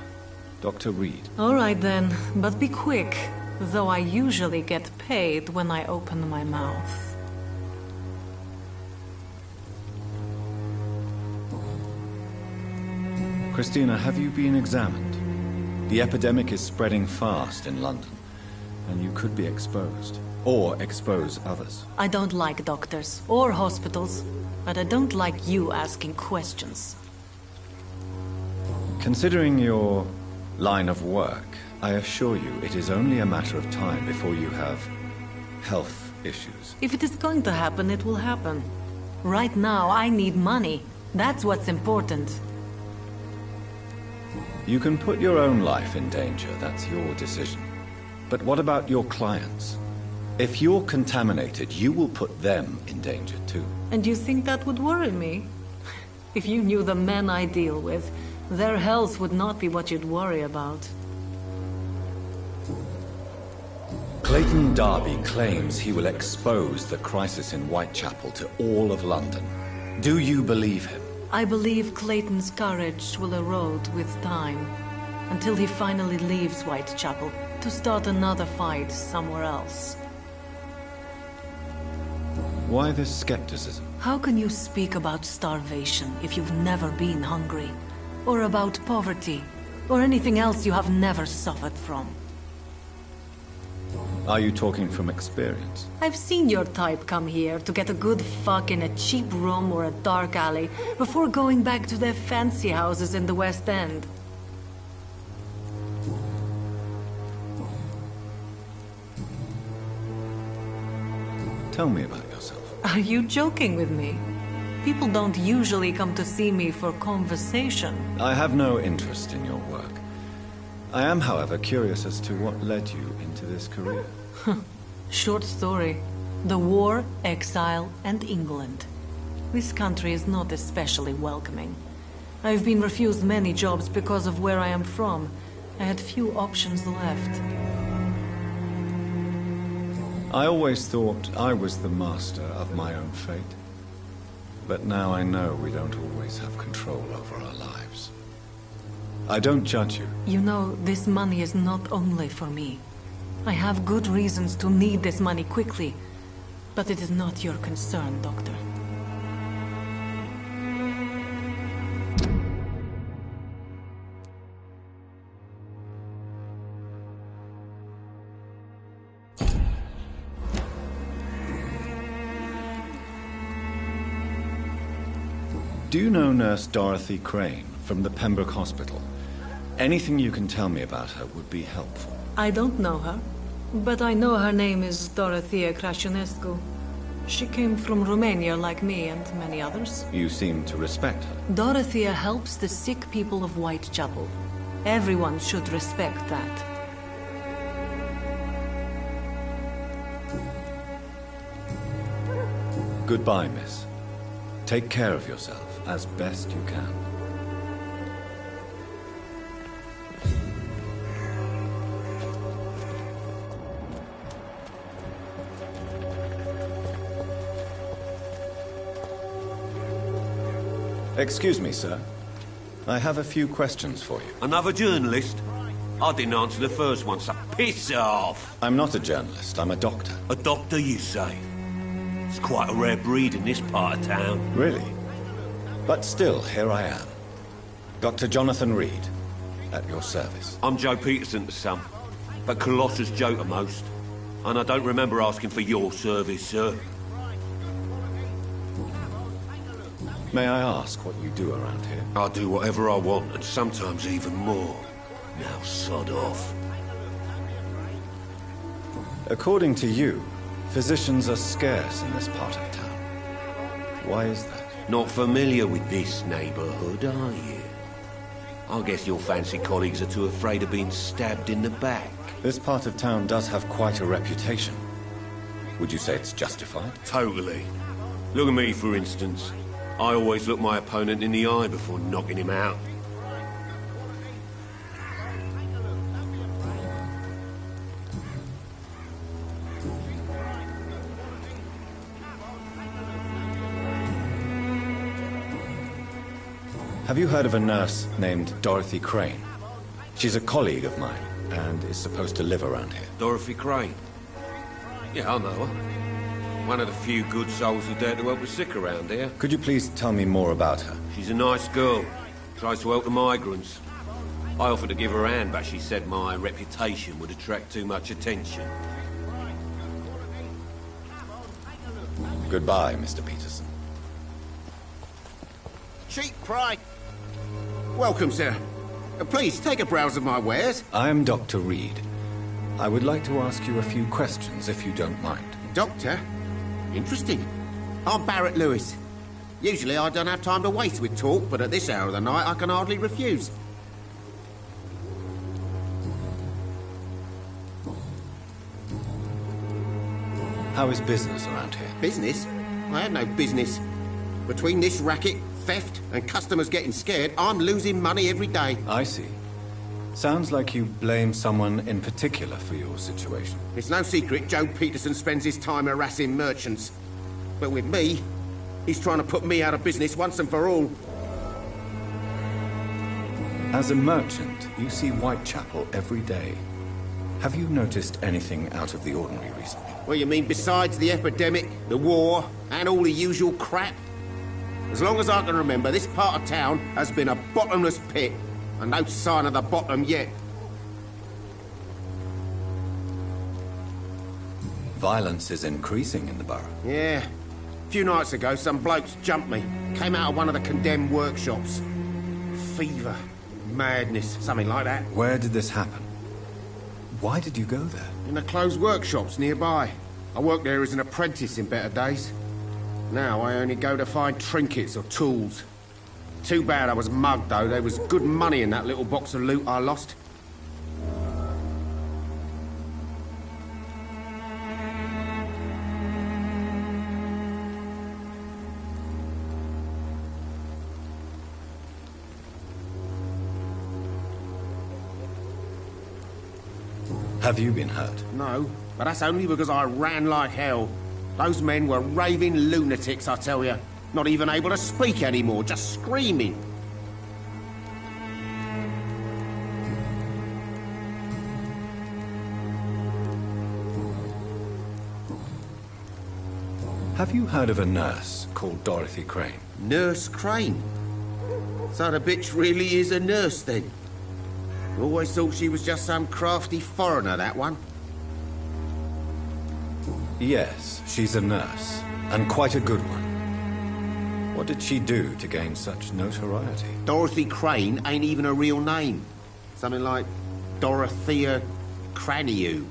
Dr. Reed. All right then, but be quick. Though I usually get paid when I open my mouth. Christina, have you been examined? The epidemic is spreading fast in London, and you could be exposed. Or expose others. I don't like doctors or hospitals, but I don't like you asking questions. Considering your line of work, I assure you it is only a matter of time before you have health issues. If it is going to happen, it will happen. Right now, I need money. That's what's important. You can put your own life in danger, that's your decision. But what about your clients? If you're contaminated, you will put them in danger too. And you think that would worry me? If you knew the men I deal with, their health would not be what you'd worry about. Clayton Darby claims he will expose the crisis in Whitechapel to all of London. Do you believe him? I believe Clayton's courage will erode with time, until he finally leaves Whitechapel to start another fight somewhere else. Why this skepticism? How can you speak about starvation if you've never been hungry? Or about poverty? Or anything else you have never suffered from? Are you talking from experience? I've seen your type come here to get a good fuck in a cheap room or a dark alley before going back to their fancy houses in the West End. Tell me about yourself. Are you joking with me? People don't usually come to see me for conversation. I have no interest in your work. I am, however, curious as to what led you into this career. Short story. The war, exile, and England. This country is not especially welcoming. I've been refused many jobs because of where I am from. I had few options left. I always thought I was the master of my own fate. But now I know we don't always have control over our lives. I don't judge you. You know, this money is not only for me. I have good reasons to need this money quickly. But it is not your concern, Doctor. Do you know Nurse Dorothy Crane from the Pembroke Hospital? Anything you can tell me about her would be helpful. I don't know her, but I know her name is Dorothea Crăciunescu. She came from Romania like me and many others. You seem to respect her. Dorothea helps the sick people of Whitechapel. Everyone should respect that. Goodbye, miss. Take care of yourself as best you can. Excuse me, sir. I have a few questions for you. Another journalist? I didn't answer the first one, so piss off! I'm not a journalist, I'm a doctor. A doctor, you say? It's quite a rare breed in this part of town. Really? But still, here I am. Dr. Jonathan Reed, at your service. I'm Joe Peterson to some, but Colossus Joe to most. And I don't remember asking for your service, sir. May I ask what you do around here? I do whatever I want, and sometimes even more. Now sod off. According to you, physicians are scarce in this part of town. Why is that? Not familiar with this neighborhood, are you? I guess your fancy colleagues are too afraid of being stabbed in the back. This part of town does have quite a reputation. Would you say it's justified? Totally. Look at me, for instance. I always look my opponent in the eye before knocking him out. Have you heard of a nurse named Dorothy Crane? She's a colleague of mine, and is supposed to live around here. Dorothy Crane? Yeah, I know her. One of the few good souls who dare to help the sick around here. Could you please tell me more about her? She's a nice girl. Tries to help the migrants. I offered to give her a hand, but she said my reputation would attract too much attention. Goodbye, Mr. Peterson. Cheap pride. Welcome, sir. Please, take a browse of my wares. I am Dr. Reed. I would like to ask you a few questions, if you don't mind. Doctor? Interesting. I'm Barrett Lewis. Usually I don't have time to waste with talk, but at this hour of the night I can hardly refuse. How is business around here? Business? I have no business. Between this racket, theft, and customers getting scared, I'm losing money every day. I see. Sounds like you blame someone in particular for your situation. It's no secret Joe Peterson spends his time harassing merchants. But with me, he's trying to put me out of business once and for all. As a merchant, you see Whitechapel every day. Have you noticed anything out of the ordinary recently? Well, you mean besides the epidemic, the war, and all the usual crap? As long as I can remember, this part of town has been a bottomless pit, and no sign of the bottom yet. Violence is increasing in the borough. Yeah. A few nights ago, some blokes jumped me. Came out of one of the condemned workshops. Fever, madness, something like that. Where did this happen? Why did you go there? In the closed workshops nearby. I worked there as an apprentice in better days. Now I only go to find trinkets or tools. Too bad I was mugged, though. There was good money in that little box of loot I lost. Have you been hurt? No, but that's only because I ran like hell. Those men were raving lunatics, I tell you. Not even able to speak anymore, just screaming. Have you heard of a nurse called Dorothy Crane? Nurse Crane? So the bitch really is a nurse, then? Always thought she was just some crafty foreigner, that one. Yes, she's a nurse, and quite a good one. What did she do to gain such notoriety? Dorothy Crane ain't even a real name. Something like Dorothea Craniu.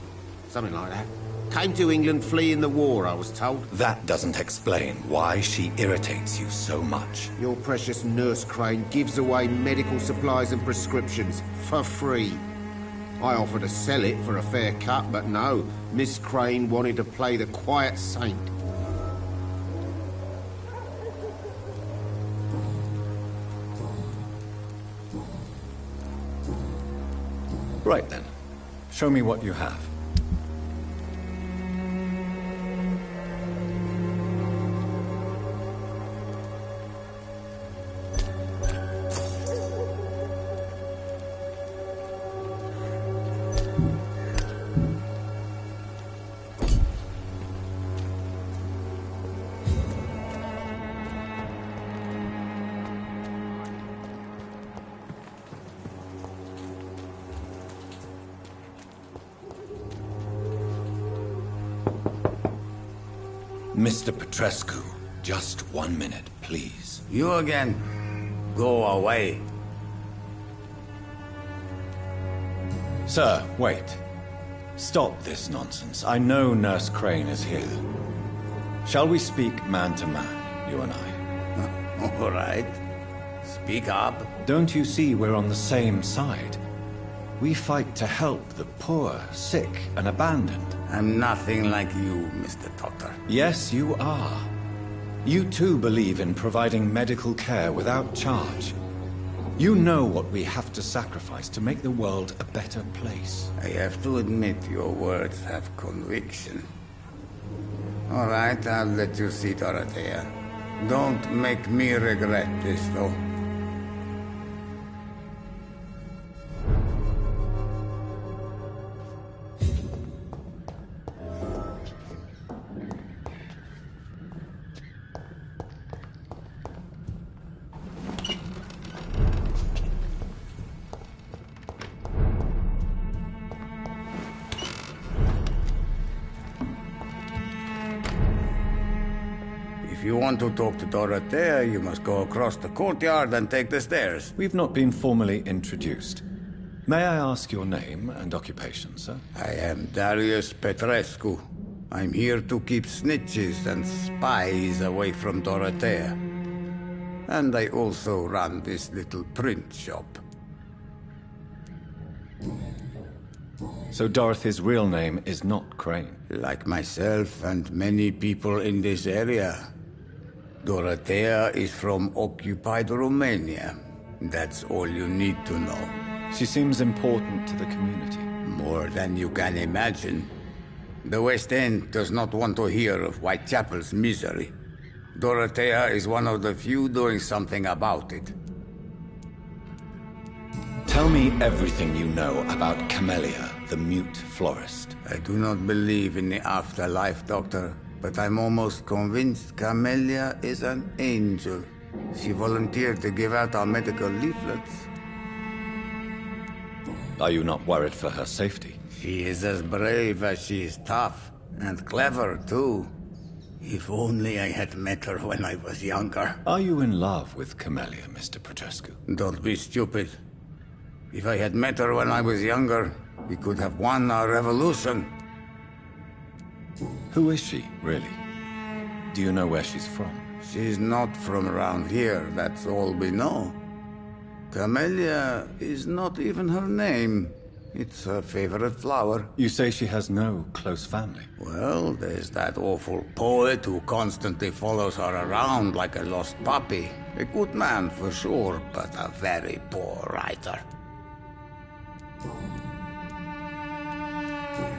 Something like that. Came to England fleeing the war, I was told. That doesn't explain why she irritates you so much. Your precious Nurse Crane gives away medical supplies and prescriptions for free. I offered to sell it for a fair cut, but no. Miss Crane wanted to play the quiet saint. Right then. Show me what you have. Mr. Petrescu, just 1 minute, please. You again? Go away. Sir, wait. Stop this nonsense. I know Nurse Crane is here. Shall we speak man to man, you and I? All right. Speak up. Don't you see we're on the same side? We fight to help the poor, sick, and abandoned. I'm nothing like you, Mr. Doctor. Yes, you are. You too believe in providing medical care without charge. You know what we have to sacrifice to make the world a better place. I have to admit your words have conviction. All right, I'll let you see, Dorothea. Don't make me regret this, though. If you want to talk to Dorothea, you must go across the courtyard and take the stairs. We've not been formally introduced. May I ask your name and occupation, sir? I am Darius Petrescu. I'm here to keep snitches and spies away from Dorothea. And I also run this little print shop. So Dorothy's real name is not Crane? Like myself and many people in this area. Dorothea is from occupied Romania. That's all you need to know. She seems important to the community. More than you can imagine. The West End does not want to hear of Whitechapel's misery. Dorothea is one of the few doing something about it. Tell me everything you know about Camellia, the mute florist. I do not believe in the afterlife, Doctor, but I'm almost convinced Camellia is an angel. She volunteered to give out our medical leaflets. Are you not worried for her safety? She is as brave as she is tough, and clever, too. If only I had met her when I was younger. Are you in love with Camellia, Mr. Petrescu? Don't be stupid. If I had met her when I was younger, we could have won our revolution. Who is she, really? Do you know where she's from? She's not from around here, that's all we know. Camellia is not even her name. It's her favorite flower. You say she has no close family? Well, there's that awful poet who constantly follows her around like a lost puppy. A good man for sure, but a very poor writer.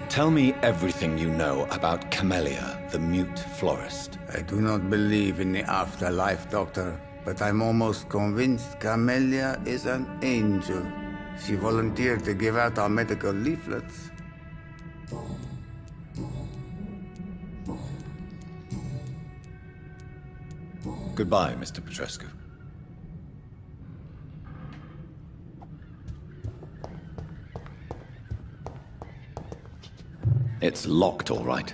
Tell me everything you know about Camellia, the mute florist. I do not believe in the afterlife, Doctor, but I'm almost convinced Camellia is an angel. She volunteered to give out our medical leaflets. Goodbye, Mr. Petrescu. It's locked, all right.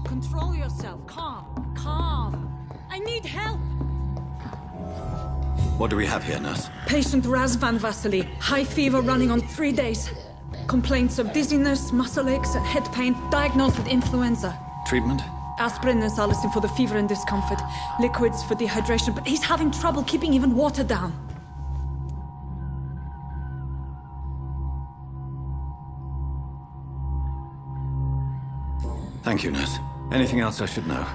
Control yourself. Calm. Calm. I need help. What do we have here, nurse? Patient Razvan Vasily. High fever running on 3 days. Complaints of dizziness, muscle aches, and head pain. Diagnosed with influenza. Treatment? Aspirin and salicin for the fever and discomfort. Liquids for dehydration, but he's having trouble keeping even water down. Thank you, nurse. Anything else I should know?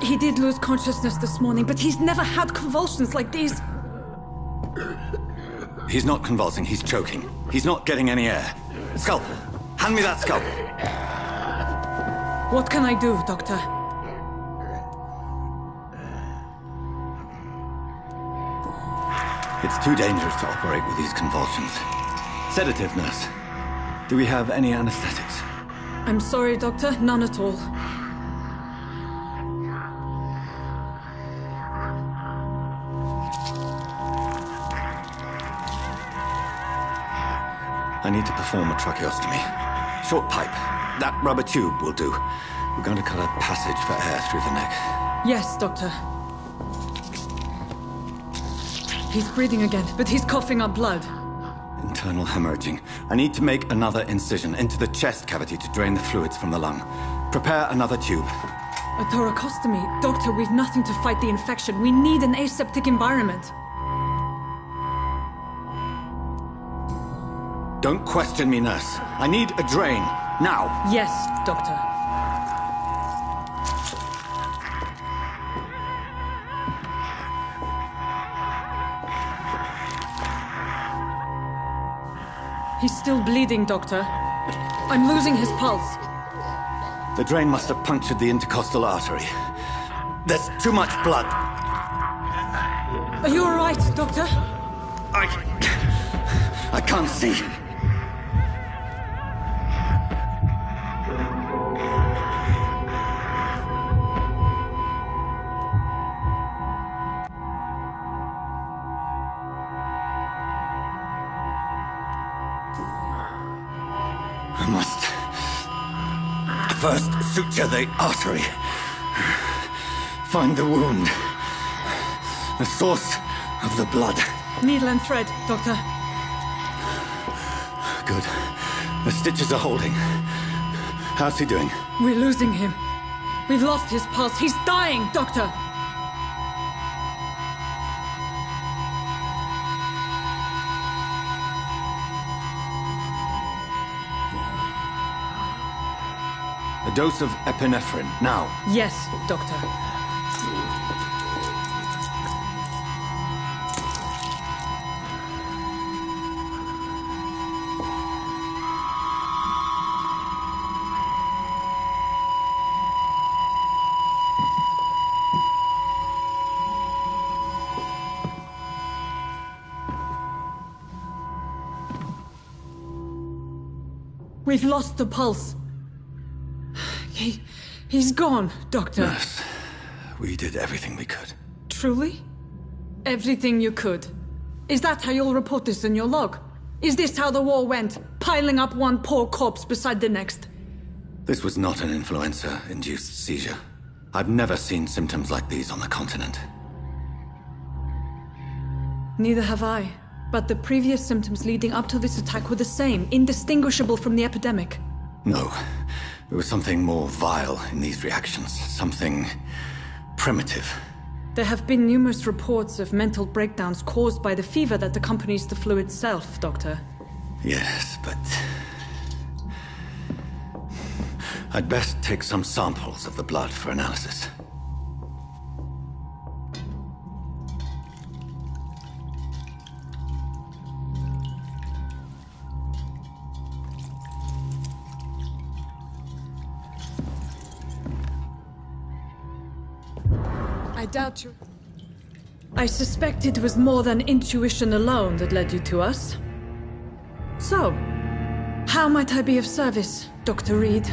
He did lose consciousness this morning, but he's never had convulsions like these. He's not convulsing, he's choking. He's not getting any air. Scalpel! Hand me that scalpel! What can I do, Doctor? It's too dangerous to operate with these convulsions. Sedative, nurse. Do we have any anesthetics? I'm sorry, Doctor. None at all. I need to perform a tracheostomy. Short pipe. That rubber tube will do. We're going to cut a passage for air through the neck. Yes, Doctor. He's breathing again, but he's coughing up blood. Internal hemorrhaging. I need to make another incision into the chest cavity to drain the fluids from the lung. Prepare another tube. A thoracostomy. Doctor, we've nothing to fight the infection. We need an aseptic environment. Don't question me, nurse. I need a drain. Now. Yes, Doctor. He's still bleeding, Doctor. I'm losing his pulse. The drain must have punctured the intercostal artery. There's too much blood. Are you all right, Doctor? I can't see. I must first suture the artery. Find the wound. The source of the blood. Needle and thread, Doctor. Good. The stitches are holding. How's he doing? We're losing him. We've lost his pulse. He's dying, Doctor. A dose of epinephrine, now. Yes, Doctor. We've lost the pulse. He's gone, Doctor. Nurse, we did everything we could. Truly? Everything you could. Is that how you'll report this in your log? Is this how the war went? Piling up one poor corpse beside the next? This was not an influenza-induced seizure. I've never seen symptoms like these on the continent. Neither have I. But the previous symptoms leading up to this attack were the same, indistinguishable from the epidemic. No. There was something more vile in these reactions. Something primitive. There have been numerous reports of mental breakdowns caused by the fever that accompanies the flu itself, Doctor. Yes, but... I'd best take some samples of the blood for analysis. I doubt you. I suspect it was more than intuition alone that led you to us. So, how might I be of service, Dr. Reed?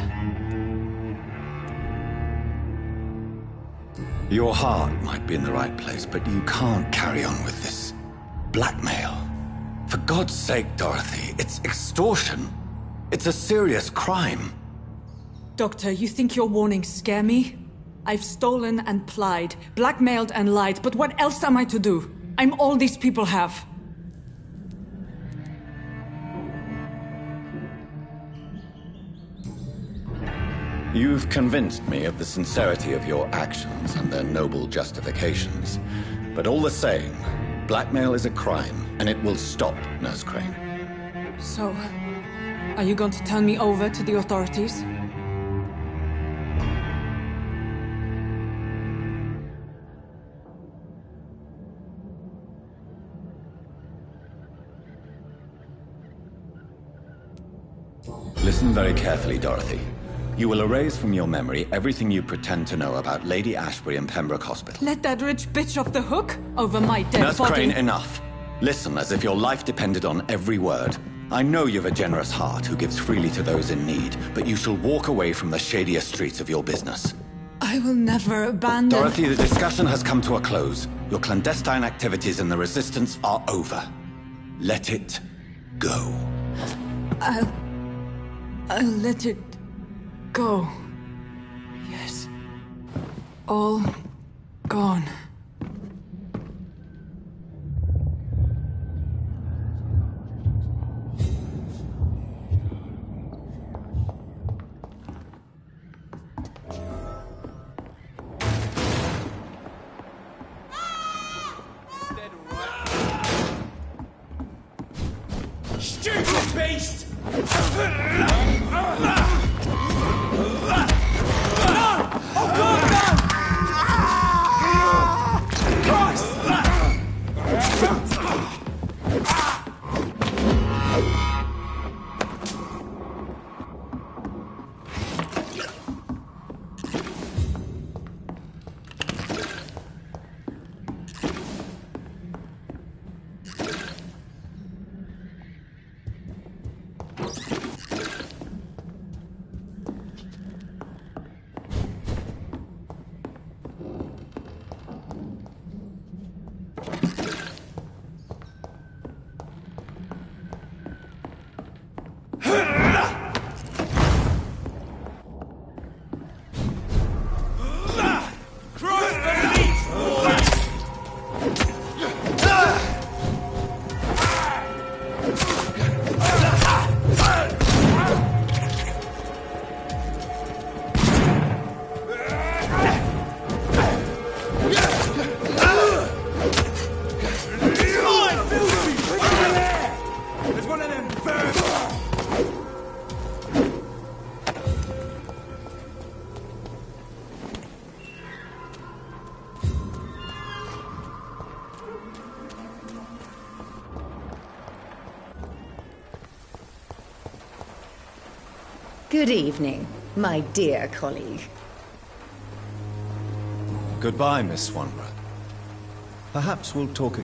Your heart might be in the right place, but you can't carry on with this blackmail. For God's sake, Dorothy, it's extortion. It's a serious crime. Doctor, you think your warnings scare me? I've stolen and plied, blackmailed and lied, but what else am I to do? I'm all these people have. You've convinced me of the sincerity of your actions and their noble justifications. But all the same, blackmail is a crime, and it will stop, Nurse Crane. So, are you going to turn me over to the authorities? Listen very carefully, Dorothy. You will erase from your memory everything you pretend to know about Lady Ashbury and Pembroke Hospital. Let that rich bitch off the hook over my dead Nurse body. Crane, enough. Listen as if your life depended on every word. I know you've a generous heart who gives freely to those in need, but you shall walk away from the shadier streets of your business. I will never abandon... Dorothy, the discussion has come to a close. Your clandestine activities in the Resistance are over. Let it go. I'll let it go. Yes. All gone. Stupid beast! Good evening, my dear colleague. Goodbye, Miss Swanborough. Perhaps we'll talk